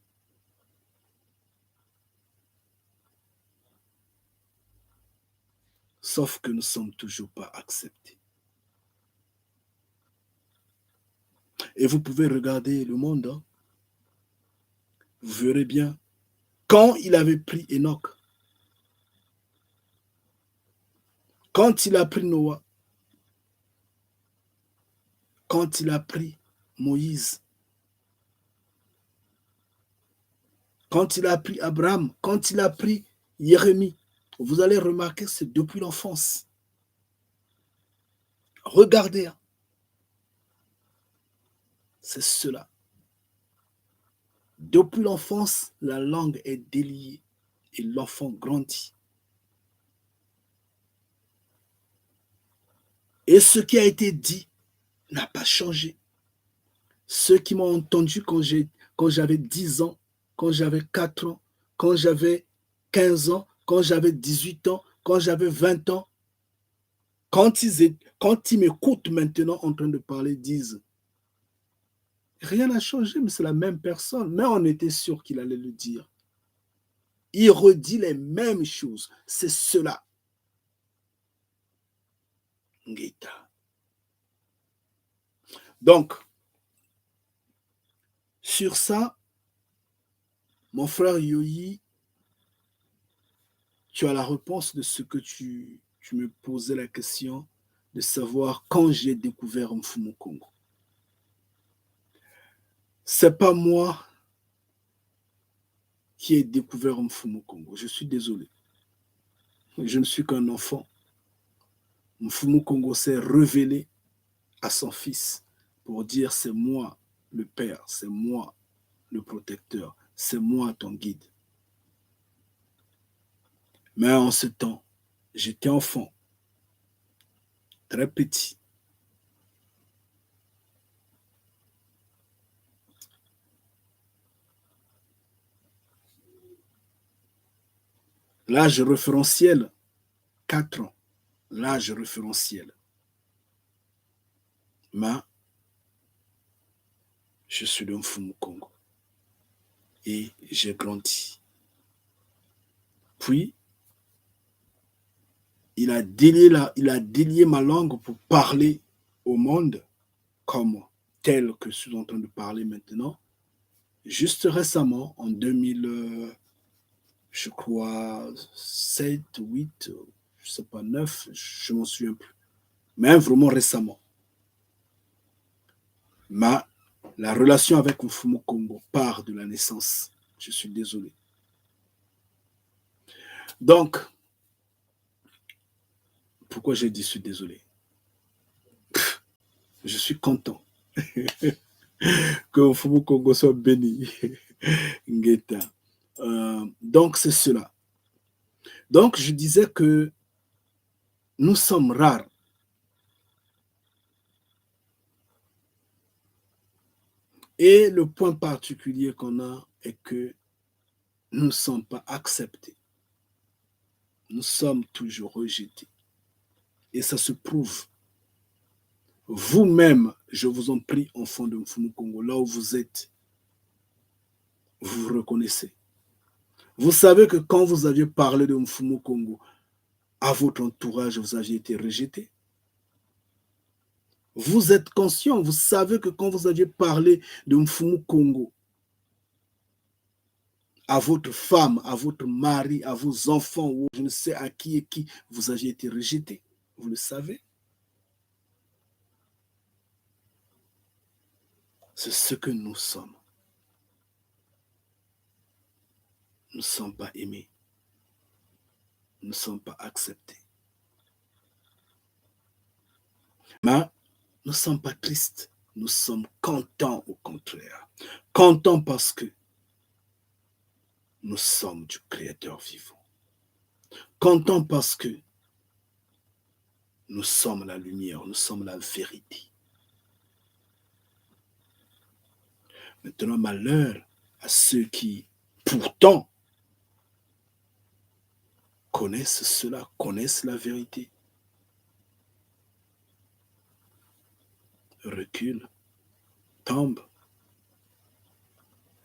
Sauf que nous ne sommes toujours pas acceptés. Et vous pouvez regarder le monde. Hein. Vous verrez bien. Quand il avait pris Enoch, quand il a pris Noah, quand il a pris Moïse, quand il a pris Abraham, quand il a pris Jérémie, vous allez remarquer que c'est depuis l'enfance. Regardez. Hein. C'est cela. Depuis l'enfance, la langue est déliée et l'enfant grandit. Et ce qui a été dit n'a pas changé. Ceux qui m'ont entendu quand j'avais 10 ans, quand j'avais 4 ans, quand j'avais 15 ans, quand j'avais 18 ans, quand j'avais 20 ans, quand ils m'écoutent maintenant en train de parler, disent rien n'a changé, mais c'est la même personne. Mais on était sûr qu'il allait le dire. Il redit les mêmes choses. C'est cela. Ngeta. Donc, sur ça, mon frère Yoyi, tu as la réponse de ce que tu me posais la question de savoir quand j'ai découvert Mfumu Congo. C'est pas moi qui ai découvert Mfumu Congo. Je suis désolé. Je ne suis qu'un enfant. Mfumu Congo s'est révélé à son fils pour dire c'est moi le père, c'est moi le protecteur, c'est moi ton guide. Mais en ce temps, j'étais enfant, très petit. L'âge référentiel, 4 ans. L'âge référentiel. Mais je suis de Mfumu Congo. Et j'ai grandi. Puis, il a délié ma langue pour parler au monde comme tel que je suis en train de parler maintenant. Juste récemment, en 2000, je crois, 7, 8, je ne sais pas, 9, je ne m'en souviens plus. Mais vraiment récemment. Mais la relation avec Mfumu Congo part de la naissance. Je suis désolé. Donc, pourquoi j'ai dit je suis désolé? Je suis content que Mfumu Congo soit béni. Ngeta. Donc, c'est cela. Donc, je disais que nous sommes rares. Et le point particulier qu'on a est que nous ne sommes pas acceptés. Nous sommes toujours rejetés. Et ça se prouve. Vous-même, je vous en prie, enfants de Mfumu Congo, là où vous êtes, vous vous reconnaissez. Vous savez que quand vous aviez parlé de Mfumu Congo, à votre entourage, vous aviez été rejeté. Vous êtes conscient, vous savez que quand vous aviez parlé de Mfumu Congo, à votre femme, à votre mari, à vos enfants, ou je ne sais à qui et qui, vous aviez été rejeté. Vous le savez. C'est ce que nous sommes. Nous ne sommes pas aimés. Nous ne sommes pas acceptés. Mais nous ne sommes pas tristes. Nous sommes contents au contraire. Contents parce que nous sommes du Créateur vivant. Contents parce que nous sommes la lumière, nous sommes la vérité. Maintenant, malheur à ceux qui, pourtant, connaissent cela, connaissent la vérité. Reculent, tombent,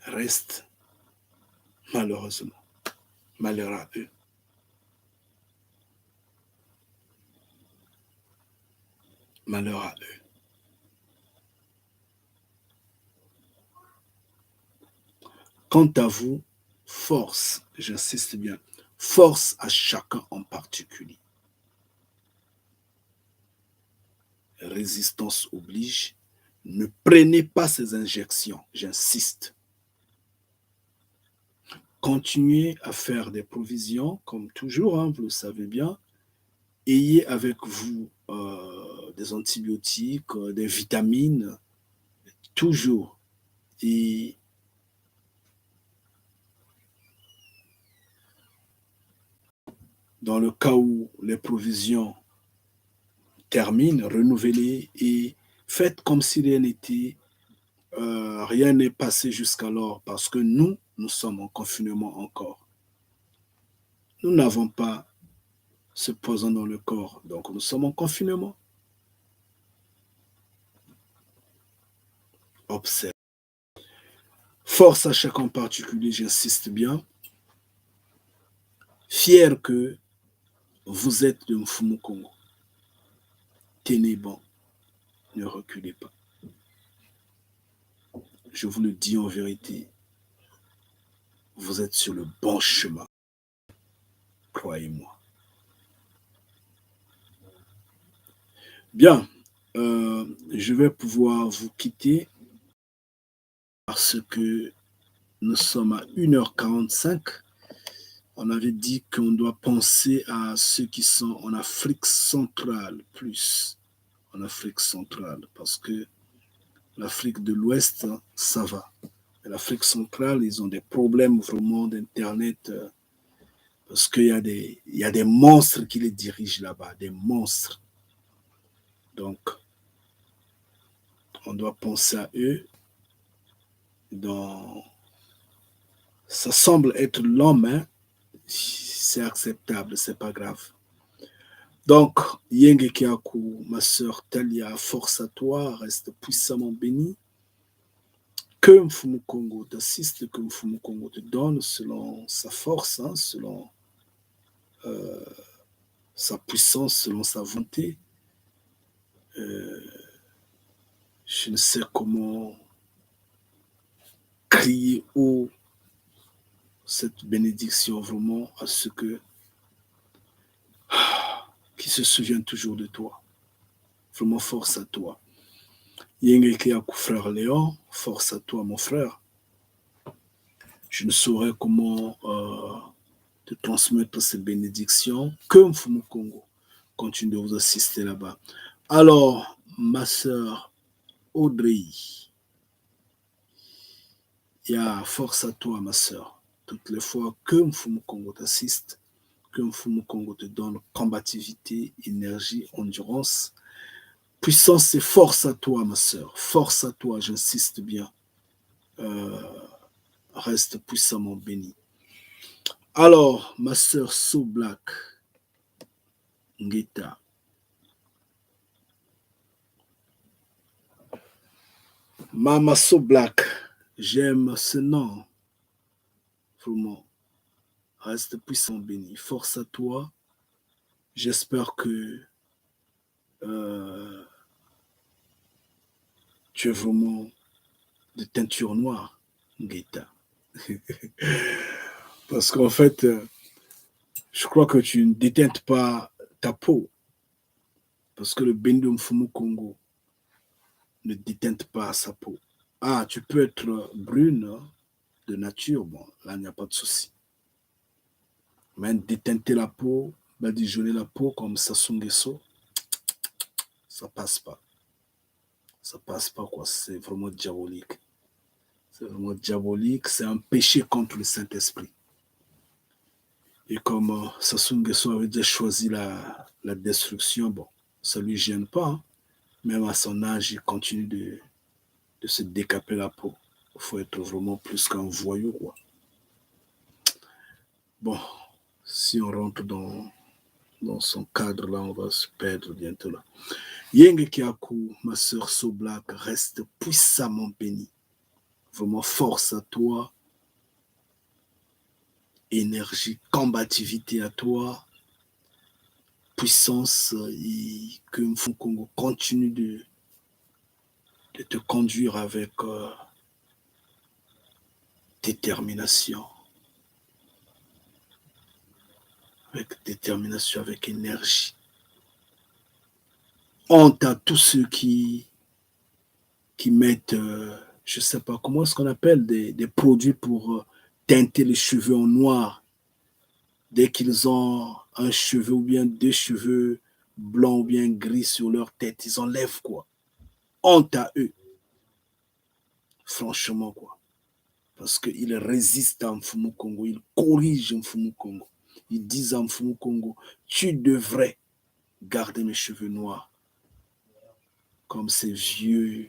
restent, malheureusement. Malheur à eux. Malheur à eux. Quant à vous, force, j'insiste bien, force à chacun en particulier. Résistance oblige. Ne prenez pas ces injections, j'insiste. Continuez à faire des provisions, comme toujours, hein, vous le savez bien. Ayez avec vous des antibiotiques, des vitamines, toujours. Et dans le cas où les provisions terminent, renouvelez et faites comme si rien n'était, rien n'est passé jusqu'alors parce que nous sommes en confinement encore. Nous n'avons pas ce poison dans le corps, donc nous sommes en confinement. Observe. Force à chacun en particulier, j'insiste bien. Fier que vous êtes de Mfumu Congo. Tenez bon, ne reculez pas. Je vous le dis en vérité, vous êtes sur le bon chemin. Croyez-moi. Bien, je vais pouvoir vous quitter parce que nous sommes à 1h45. On avait dit qu'on doit penser à ceux qui sont en Afrique centrale, plus en Afrique centrale, parce que l'Afrique de l'Ouest, ça va. Mais l'Afrique centrale, ils ont des problèmes vraiment d'Internet, parce qu'il y a des monstres qui les dirigent là-bas, des monstres. Donc, on doit penser à eux. Ça semble être l'homme, hein? C'est acceptable, c'est pas grave. Donc, Yenge Kiaku, ma sœur Talia, force à toi, reste puissamment bénie. Que Mfumu Congo t'assiste, que Mfumu Congo te donne selon sa force, hein, selon sa puissance, selon sa volonté. Je ne sais comment crier haut cette bénédiction vraiment à ceux qui se souviennent toujours de toi. Vraiment force à toi. Yengeke Yaku, frère Léon, force à toi mon frère. Je ne saurais comment te transmettre cette bénédiction que Mfumu Congo continue de vous assister là-bas. Alors, ma sœur Audrey, il y a force à toi, ma sœur. Toutes les fois que Mfumu Congo t'assiste, que Mfumu Congo te donne combativité, énergie, endurance, puissance et force à toi, ma sœur. Force à toi, j'insiste bien. Reste puissamment béni. Alors, ma sœur So Black, Ngeta, Mama So Black, j'aime ce nom. Vraiment, reste puissant béni. Force à toi. J'espère que tu es vraiment de teinture noire, Ngeta. Parce qu'en fait, je crois que tu ne déteintes pas ta peau. Parce que le Bendo Mfumu Congo ne déteinte pas sa peau. Ah, tu peux être brune de nature, bon, là, il n'y a pas de souci. Mais déteinter la peau, badigeonner la peau comme Sassou Nguesso, ça passe pas. Ça passe pas, quoi. C'est vraiment diabolique. C'est vraiment diabolique. C'est un péché contre le Saint-Esprit. Et comme Sassou Nguesso avait déjà choisi la destruction, bon, ça ne lui gêne pas. Hein. Même à son âge, il continue de se décaper la peau. Il faut être vraiment plus qu'un voyou, quoi. Bon, si on rentre dans son cadre, là, on va se perdre bientôt, là. Yenge Kiaku, ma sœur So Black, reste puissamment bénie. Vraiment, force à toi. Énergie, combativité à toi. Puissance, et que Mfumu Congo continue de te conduire avec détermination. Avec détermination, avec énergie. Honte à tous ceux qui mettent, je ne sais pas, comment est-ce qu'on appelle, des produits pour teinter les cheveux en noir. Dès qu'ils ont un cheveu ou bien deux cheveux blancs ou bien gris sur leur tête, ils enlèvent quoi. Honte à eux. Franchement, quoi. Parce qu'ils résistent à Mfumu Congo, ils corrigent Mfumu Congo. Ils disent à Mfumu Congo, tu devrais garder mes cheveux noirs. Comme ces vieux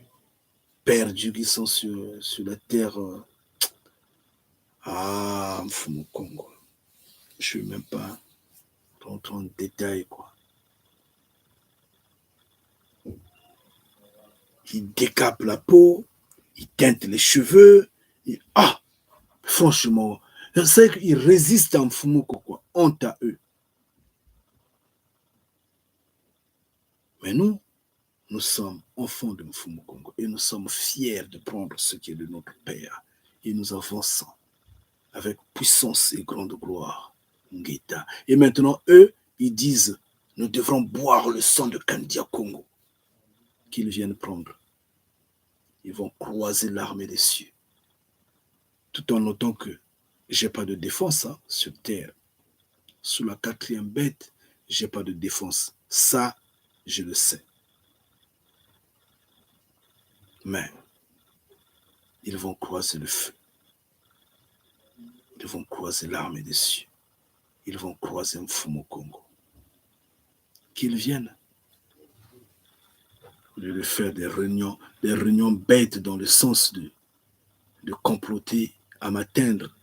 perdus qui sont sur la terre. Mfumu Congo. Je ne vais même pas rentrer en détail, quoi. Ils décapent la peau, ils teintent les cheveux. Franchement, c'est qu'ils résistent à Mfumu Congo. Honte à eux. Mais nous sommes enfants de Mfumu Congo et nous sommes fiers de prendre ce qui est de notre Père. Et nous avançons avec puissance et grande gloire. Ngeta. Et maintenant, eux, ils disent, nous devrons boire le sang de Kandia Congo qu'ils viennent prendre. Ils vont croiser l'armée des cieux. Tout en notant que j'ai pas de défense sur terre. Sous la 4e bête, j'ai pas de défense. Ça, je le sais. Mais ils vont croiser le feu. Ils vont croiser l'armée des cieux. Ils vont croiser Mfumu Congo. Qu'ils viennent. Au lieu de faire des réunions bêtes dans le sens de comploter à m'atteindre.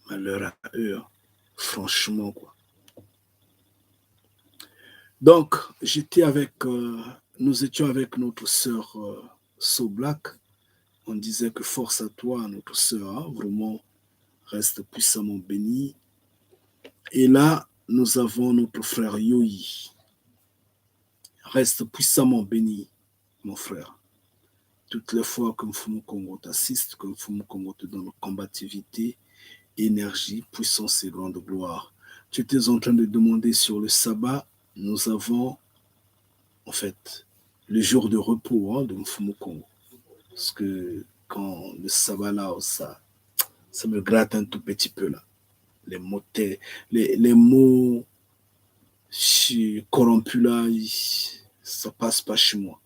Malheur à eux, franchement, quoi. Donc, nous étions avec notre sœur So Black. On disait que force à toi, notre sœur, vraiment, reste puissamment bénie. Et là, nous avons notre frère Yoyi. Reste puissamment béni, mon frère. Toutes les fois que Mfumu Congo t'assiste, que Mfumu Congo te donne combativité, énergie, puissance et grande gloire. Tu étais en train de demander sur le sabbat, nous avons en fait le jour de repos de Mfumu Congo. Parce que quand le sabbat là, ça me gratte un tout petit peu là. Les mots corrompus là, ça passe pas chez moi.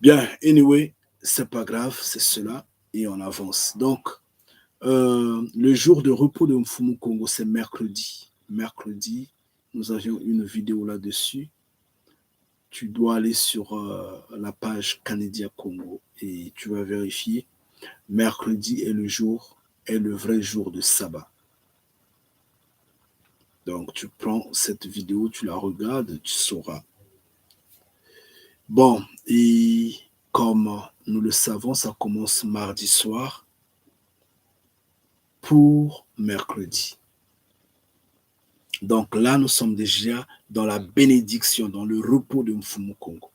Bien, anyway, c'est pas grave, c'est cela, et on avance. Donc, le jour de repos de Mfumu Congo, c'est mercredi. Mercredi, nous avions une vidéo là-dessus. Tu dois aller sur la page Canada Congo et tu vas vérifier. Mercredi est le vrai jour de sabbat. Donc, tu prends cette vidéo, tu la regardes, tu sauras. Bon, et comme nous le savons, ça commence mardi soir pour mercredi. Donc là, nous sommes déjà dans la bénédiction, dans le repos de Mfumu Congo.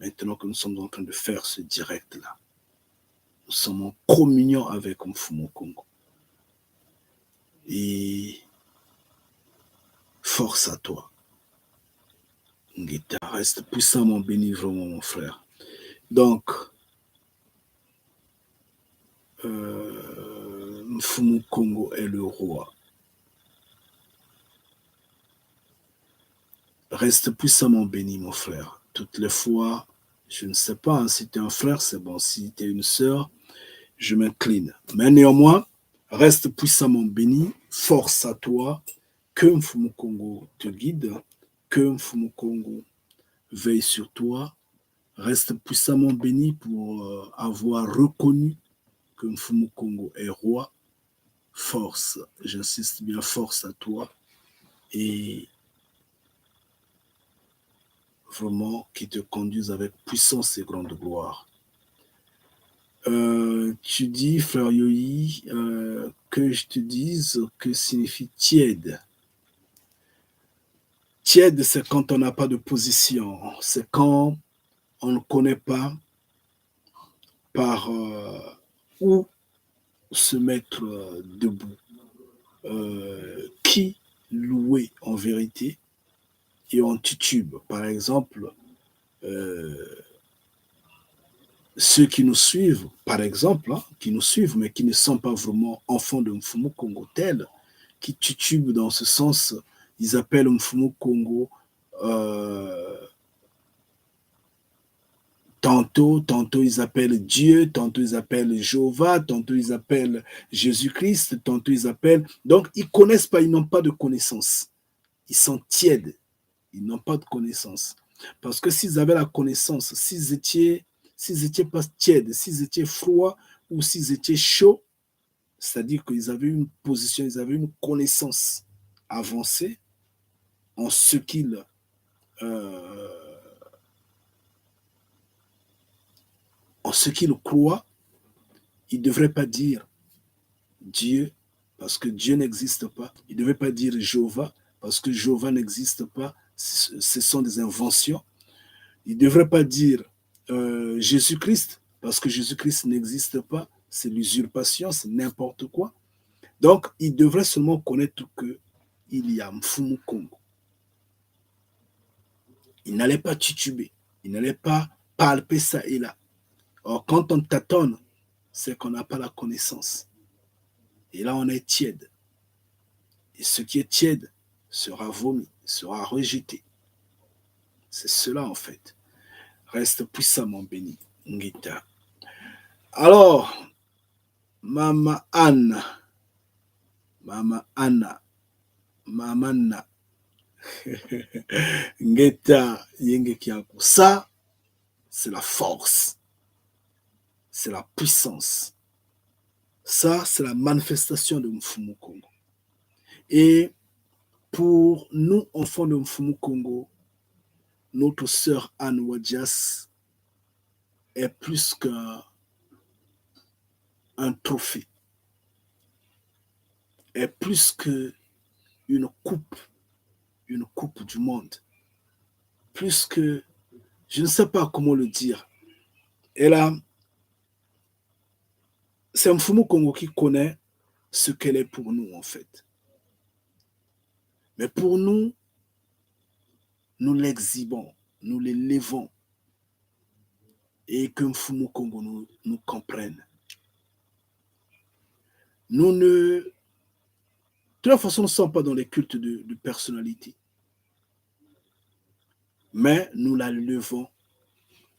Maintenant que nous sommes en train de faire ce direct-là, nous sommes en communion avec Mfumu Congo. Et force à toi. Ngeta, reste puissamment béni, vraiment, mon frère. Donc, Mfumu Congo est le roi. Reste puissamment béni, mon frère. Toutes les fois, je ne sais pas, si tu es un frère, c'est bon. Si tu es une sœur, je m'incline. Mais néanmoins, reste puissamment béni. Force à toi. Que Mfumu Congo te guide. Que Mfumu Congo veille sur toi. Reste puissamment béni pour avoir reconnu que Mfumu Congo est roi. Force, j'insiste bien, force à toi. Et vraiment qui te conduise avec puissance et grande gloire. Tu dis, frère Yoyi, que je te dise que signifie tiède. Tiède, c'est quand on n'a pas de position. C'est quand on ne connaît pas par où se mettre debout. Qui louer en vérité et on titube. Par exemple, ceux qui nous suivent, par exemple, qui nous suivent, mais qui ne sont pas vraiment enfants de Mfumu Congo tel, qui titubent dans ce sens, ils appellent Mfumu Congo tantôt ils appellent Dieu, tantôt ils appellent Jéhovah, tantôt ils appellent Jésus-Christ, tantôt ils appellent... Donc, ils ne connaissent pas, ils n'ont pas de connaissance. Ils sont tièdes, ils n'ont pas de connaissance. Parce que s'ils avaient la connaissance, s'ils étaient s'ils n'étaient pas tièdes, s'ils étaient froids ou s'ils étaient chauds, c'est-à-dire qu'ils avaient une position, ils avaient une connaissance avancée en ce qu'ils croient, ils ne devraient pas dire Dieu, parce que Dieu n'existe pas. Ils ne devraient pas dire Jéhovah, parce que Jéhovah n'existe pas. Ce sont des inventions. Ils ne devraient pas dire Jésus-Christ, parce que Jésus-Christ n'existe pas. C'est l'usurpation, c'est n'importe quoi. Donc, ils devraient seulement connaître qu'il y a Mfumu Kongo. Ils n'allaient pas tituber. Ils n'allaient pas palper ça et là. Or, quand on tâtonne, c'est qu'on n'a pas la connaissance. Et là, on est tiède. Et ce qui est tiède sera vomi, sera rejeté. C'est cela, en fait. Reste puissamment béni, Ngita. Alors, Mama Anna, Mamana, Ngeta, Yengekiaku. Ça, c'est la force. C'est la puissance. Ça, c'est la manifestation de Mfumu Kongo. Et pour nous, enfants de Mfumu Kongo, notre sœur Anne Wadjas est plus qu'un trophée, est plus qu'une coupe du monde, plus que, je ne sais pas comment le dire. C'est Mfumu Kongo qui connaît ce qu'elle est pour nous, en fait. Mais pour nous, nous l'exhibons, nous l'élevons, et que Mfumu Kongo nous comprenne. Nous ne... De toute façon, nous ne sommes pas dans les cultes de personnalité. Mais nous la levons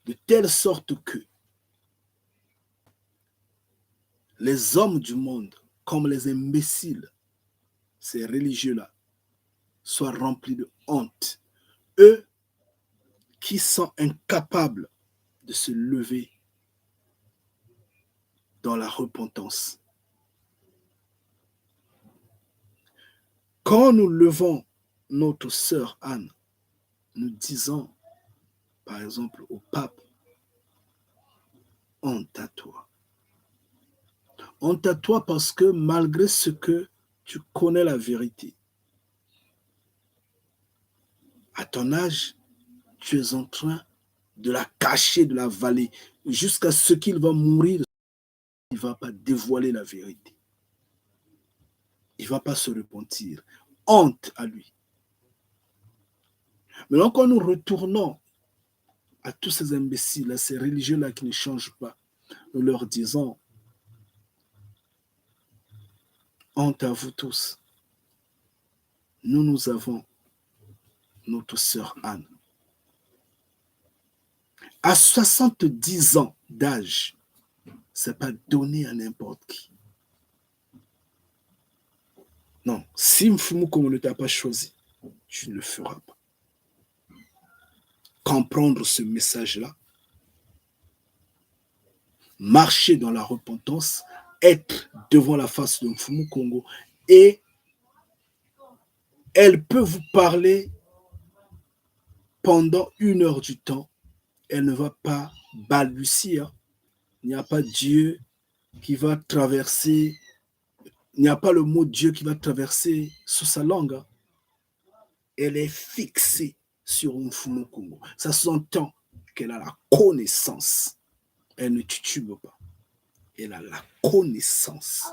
de telle sorte que les hommes du monde, comme les imbéciles, ces religieux-là, soient remplis de honte. Eux qui sont incapables de se lever dans la repentance. Quand nous levons notre sœur Anne, nous disons, par exemple, au pape, honte à toi. Honte à toi parce que malgré ce que tu connais la vérité, à ton âge, tu es en train de la cacher, de la avaler, jusqu'à ce qu'il va mourir. Il ne va pas dévoiler la vérité. Il ne va pas se repentir. Honte à lui. Maintenant, quand nous retournons à tous ces imbéciles, à ces religieux-là qui ne changent pas, nous leur disons, honte à vous tous. Nous avons notre sœur Anne. À 70 ans d'âge, ce n'est pas donné à n'importe qui. Non, si Mfumu Kongo ne t'a pas choisi, tu ne le feras pas. Comprendre ce message-là, marcher dans la repentance, être devant la face de Mfumu Kongo, et elle peut vous parler pendant 1 heure du temps. Elle ne va pas balbutier. Il n'y a pas Dieu qui va traverser, il n'y a pas le mot Dieu qui va traverser sous sa langue. Elle est fixée sur Mfumu Kongo. Ça s'entend qu'elle a la connaissance. Elle ne titube pas. Elle a la connaissance.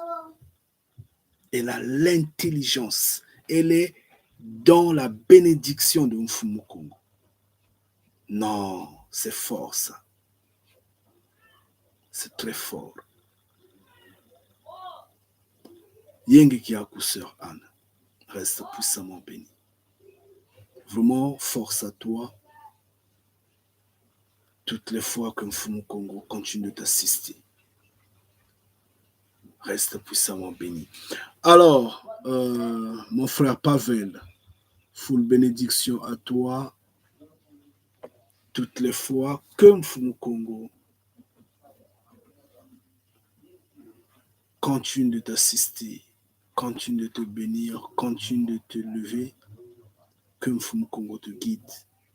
Elle a l'intelligence. Elle est dans la bénédiction de Mfumu Kongo. Non, c'est fort ça. C'est très fort. Yengeki Akuseur Anne, reste puissamment béni. Vraiment, force à toi. Toutes les fois que Mfumu Kongo continue de t'assister. Reste puissamment béni. Alors, mon frère Pavel, full bénédiction à toi. Toutes les fois que Mfumu Kongo continue de t'assister, continue de te bénir, continue de te lever. Que Mfumu Kongo te guide.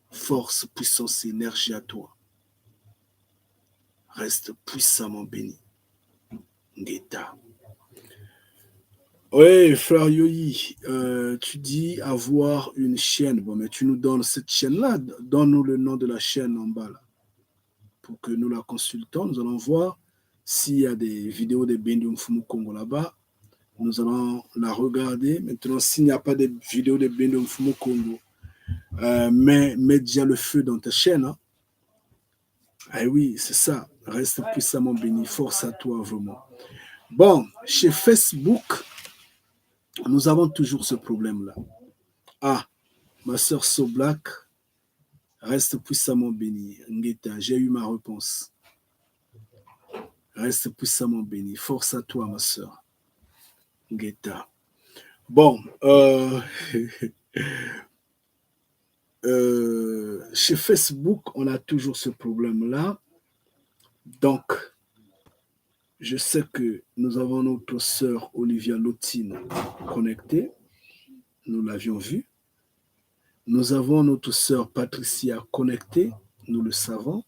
Force, puissance et énergie à toi. Reste puissamment béni. Ngeta. Oui, frère Yoyi, tu dis avoir une chaîne. Bon, mais tu nous donnes cette chaîne-là. Donne-nous le nom de la chaîne en bas, là, pour que nous la consultons. Nous allons voir s'il y a des vidéos de Bendu Mfumu Kongo là-bas. Nous allons la regarder. Maintenant, s'il n'y a pas de vidéos de Bendu Mfumu Kongo, mets déjà le feu dans ta chaîne. Hein. Ah oui, c'est ça. Reste puissamment béni. Force à toi, vraiment. Bon, chez Facebook, nous avons toujours ce problème-là. Ah, ma soeur So Black, reste puissamment béni. Ngeta, j'ai eu ma réponse. Reste puissamment béni. Force à toi, ma soeur. Ngeta. Bon, chez Facebook, on a toujours ce problème-là. Donc, je sais que nous avons notre sœur Olivia Lotine connectée. Nous l'avions vue. Nous avons notre sœur Patricia connectée. Nous le savons.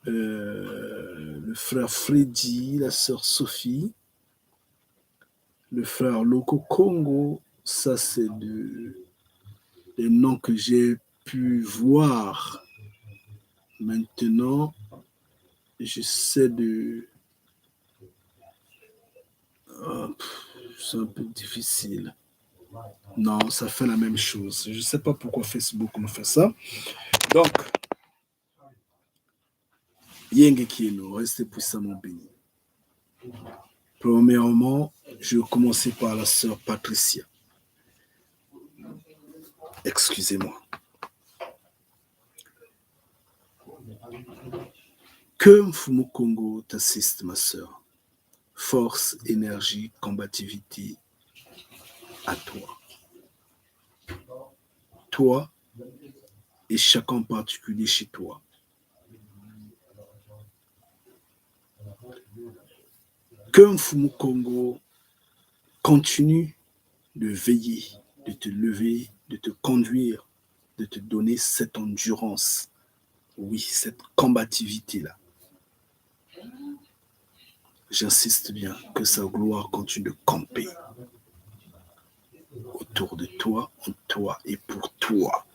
Le frère Freddy, la sœur Sophie, le frère Loco Congo. Ça, c'est des noms que j'ai pu voir. Maintenant, j'essaie de... c'est un peu difficile. Non, ça fait la même chose. Je ne sais pas pourquoi Facebook nous fait ça. Donc, Yenge Kieno, restez puissamment bénis. Premièrement, je vais commencer par la sœur Patricia. Excusez-moi. Que Mfumu Kongo t'assiste, ma sœur. Force, énergie, combativité à toi. Toi et chacun en particulier chez toi. Que Mfumu Kongo continue de veiller, de te lever, de te conduire, de te donner cette endurance, oui, cette combativité-là. J'insiste bien que sa gloire continue de camper autour de toi, en toi et pour toi.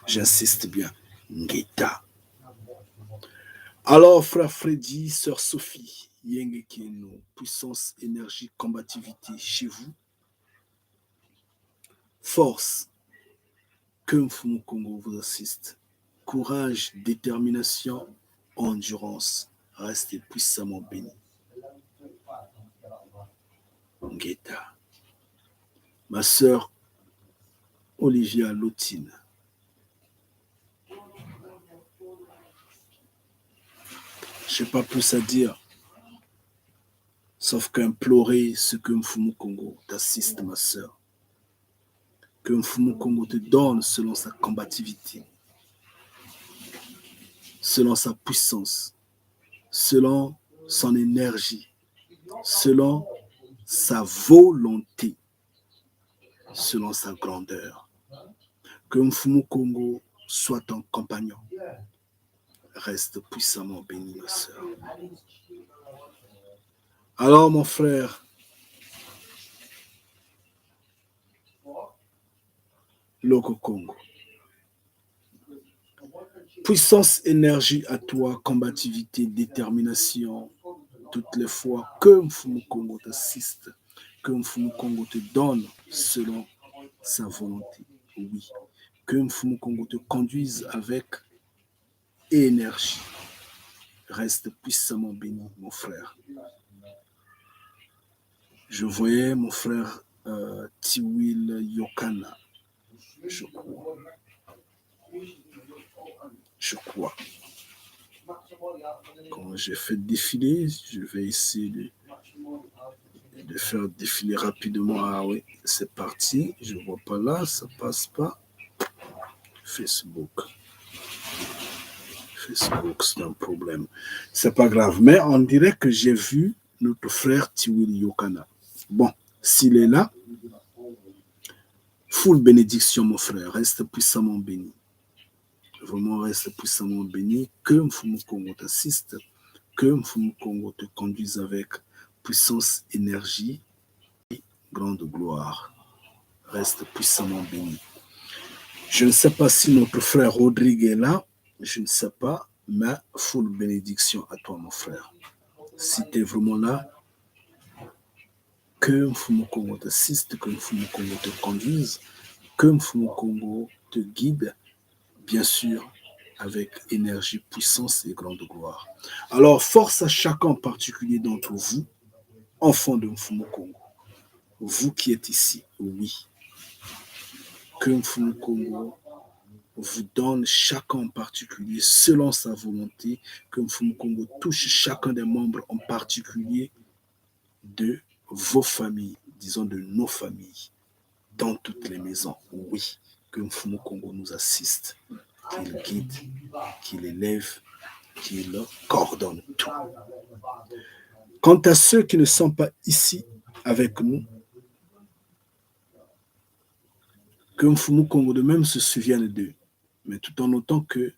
J'insiste bien, Ngeta. Alors, frère Freddy, sœur Sophie, Yenge Kieno, puissance, énergie, combativité chez vous. Force, que Mfumu Kongo vous assiste. Courage, détermination, endurance. Restez puissamment bénis. Ngeta. Ma sœur Olivia Lotine. Je n'ai pas plus à dire, sauf qu'implorer ce que Mfumu Kongo t'assiste, ma sœur. Que Mfumu Kongo te donne selon sa combativité, selon sa puissance, selon son énergie, selon sa volonté, selon sa grandeur. Que Mfumu Kongo soit ton compagnon. Reste puissamment béni, ma sœur. Alors, mon frère, Loco Congo. Puissance, énergie à toi, combativité, détermination, toutes les fois que Mfumu Kongo t'assiste, que Mfumu Kongo te donne selon sa volonté. Oui. Que Mfumu Kongo te conduise avec énergie. Reste puissamment béni, mon frère. Je voyais mon frère Tiwil Yokana. Je crois. Quand j'ai fait défiler, je vais essayer de faire défiler rapidement. Ah oui, c'est parti. Je ne vois pas là, ça passe pas. Facebook, c'est un problème. C'est pas grave, mais on dirait que j'ai vu notre frère Tiwili Yokana. Bon, s'il est là, full bénédiction, mon frère. Reste puissamment béni. Vraiment, reste puissamment béni. Que Mfumu Kongo t'assiste. Que Mfumu Kongo te conduise avec puissance, énergie et grande gloire. Reste puissamment béni. Je ne sais pas si notre frère Rodrigue est là. Je ne sais pas. Mais full bénédiction à toi, mon frère. Si tu es vraiment là, que Mfumu Kongo t'assiste, que Mfumu Kongo te conduise, que Mfumu Kongo te guide, bien sûr, avec énergie, puissance et grande gloire. Alors, force à chacun en particulier d'entre vous, enfants de Mfumu Kongo, vous qui êtes ici, oui, que Mfumu Kongo vous donne chacun en particulier, selon sa volonté, que Mfumu Kongo touche chacun des membres en particulier de vos familles, disons de nos familles, dans toutes les maisons, oui, que Mfumu Kongo nous assiste, qu'il guide, qu'il élève, qu'il coordonne tout. Quant à ceux qui ne sont pas ici avec nous, que Mfumu Kongo de même se souvienne d'eux, mais tout en notant que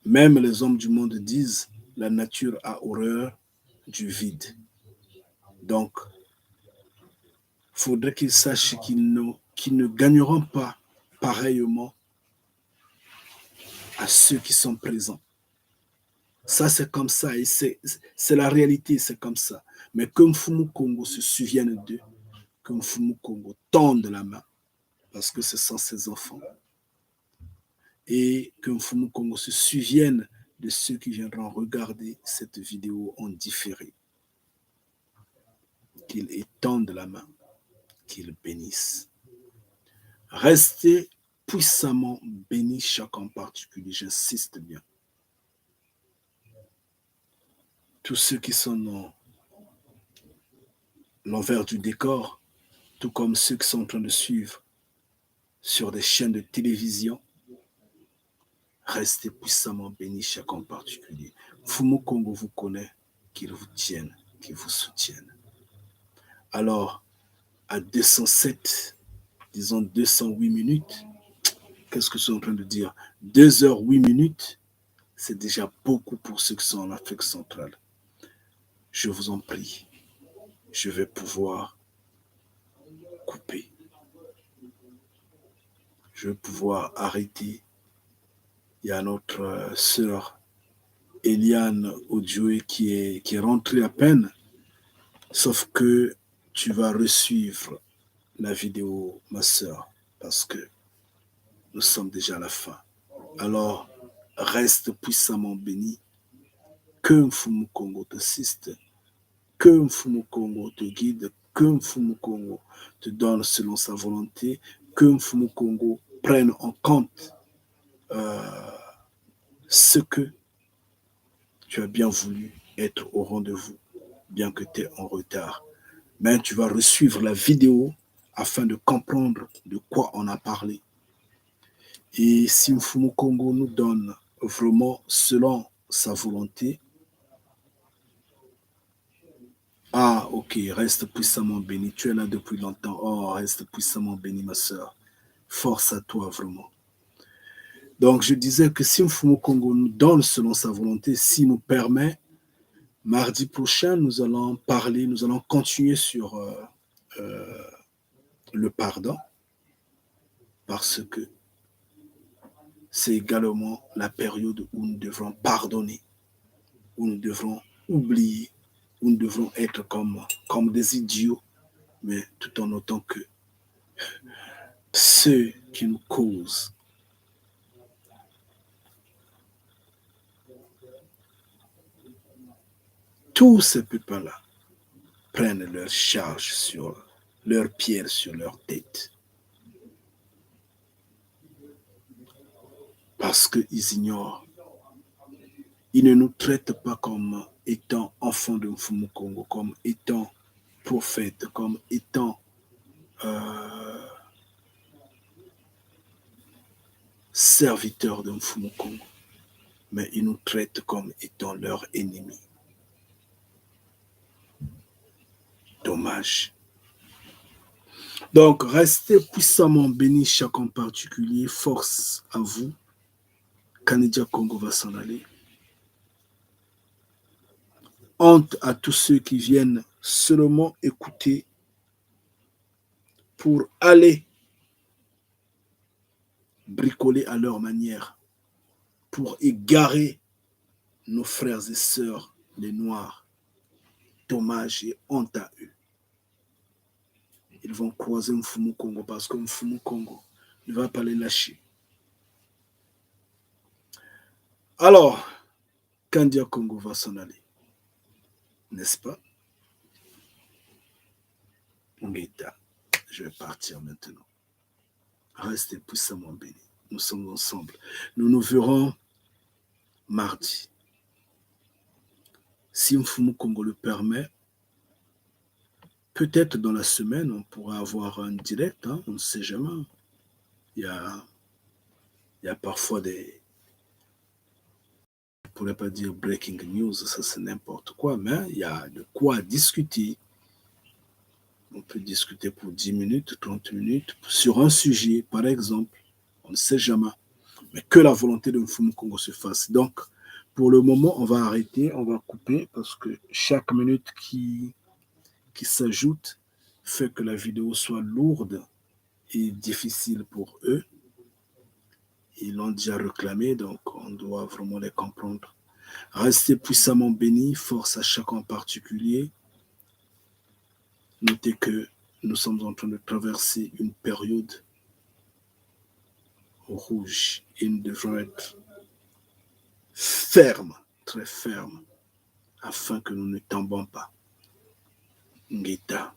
même les hommes du monde disent la nature a horreur du vide. Donc, il faudrait qu'ils sachent qu'ils ne gagneront pas pareillement à ceux qui sont présents. Ça, c'est comme ça, et c'est la réalité, c'est comme ça. Mais que Mfumu Kongo se souvienne d'eux, que Mfumu Kongo tende la main, parce que ce sont ses enfants, et que Mfumu Kongo se souvienne de ceux qui viendront regarder cette vidéo en différé. Qu'il étende la main, qu'il bénisse. Restez puissamment bénis, chacun en particulier, j'insiste bien. Tous ceux qui sont dans l'envers du décor, tout comme ceux qui sont en train de suivre sur des chaînes de télévision, restez puissamment bénis, chacun en particulier. Mfumu Kongo vous connaît, qu'il vous tienne, qu'il vous soutienne. Alors, à 207, disons 208 minutes, qu'est-ce que je suis en train de dire? 2h08, c'est déjà beaucoup pour ceux qui sont en Afrique centrale. Je vous en prie, je vais pouvoir couper. Je vais pouvoir arrêter. Il y a notre sœur Eliane Odjoé qui est rentrée à peine, sauf que tu vas resuivre la vidéo, ma sœur, parce que nous sommes déjà à la fin. Alors, reste puissamment béni. Que Mfumu Kongo t'assiste, que Mfumu Kongo te guide, que Mfumu Kongo te donne selon sa volonté, que Mfumu Kongo prenne en compte ce que tu as bien voulu être au rendez-vous, bien que tu es en retard. Mais tu vas resuivre la vidéo afin de comprendre de quoi on a parlé. Et si Mfumu Kongo nous donne vraiment selon sa volonté, ah, ok, reste puissamment béni. Tu es là depuis longtemps. Oh, reste puissamment béni, ma soeur. Force à toi, vraiment. Donc, je disais que si Mfumu Kongo nous donne selon sa volonté, s'il nous permet, mardi prochain, nous allons parler, nous allons continuer sur le pardon, parce que c'est également la période où nous devrons pardonner, où nous devrons oublier, où nous devrons être comme des idiots, mais tout en notant que ceux qui nous causent tous ces pépins-là prennent leur charge sur leur pierre sur leur tête. Parce qu'ils ignorent. Ils ne nous traitent pas comme étant enfants de Mfumu Kongo, comme étant prophètes, comme étant serviteurs de Mfumu Kongo. Mais ils nous traitent comme étant leurs ennemis. dommage. Donc, restez puissamment bénis, chaque en particulier. Force à vous. Canada Congo va s'en aller. Honte à tous ceux qui viennent seulement écouter pour aller bricoler à leur manière, pour égarer nos frères et sœurs, les Noirs. Dommage et honte à eux. Ils vont croiser Mfumu Congo parce que Mfumu Congo ne va pas les lâcher. Alors, Kandia Congo va s'en aller. N'est-ce pas? Ngeta, je vais partir maintenant. Restez puissamment bénis. Nous sommes ensemble. Nous nous verrons mardi. Si Mfumu Congo le permet, peut-être dans la semaine, on pourra avoir un direct, hein, on ne sait jamais. Il y a parfois des... Je ne pourrais pas dire breaking news, ça c'est n'importe quoi, mais il y a de quoi discuter. On peut discuter pour 10 minutes, 30 minutes sur un sujet, par exemple. On ne sait jamais. Mais que la volonté de Mfumu Congo se fasse. Donc, pour le moment, on va arrêter, on va couper parce que chaque minute qui s'ajoute fait que la vidéo soit lourde et difficile pour eux. Ils l'ont déjà réclamé, donc on doit vraiment les comprendre. Restez puissamment bénis, force à chacun en particulier. Notez que nous sommes en train de traverser une période rouge et nous devons être fermes, très fermes, afin que nous ne tombons pas. Ngita.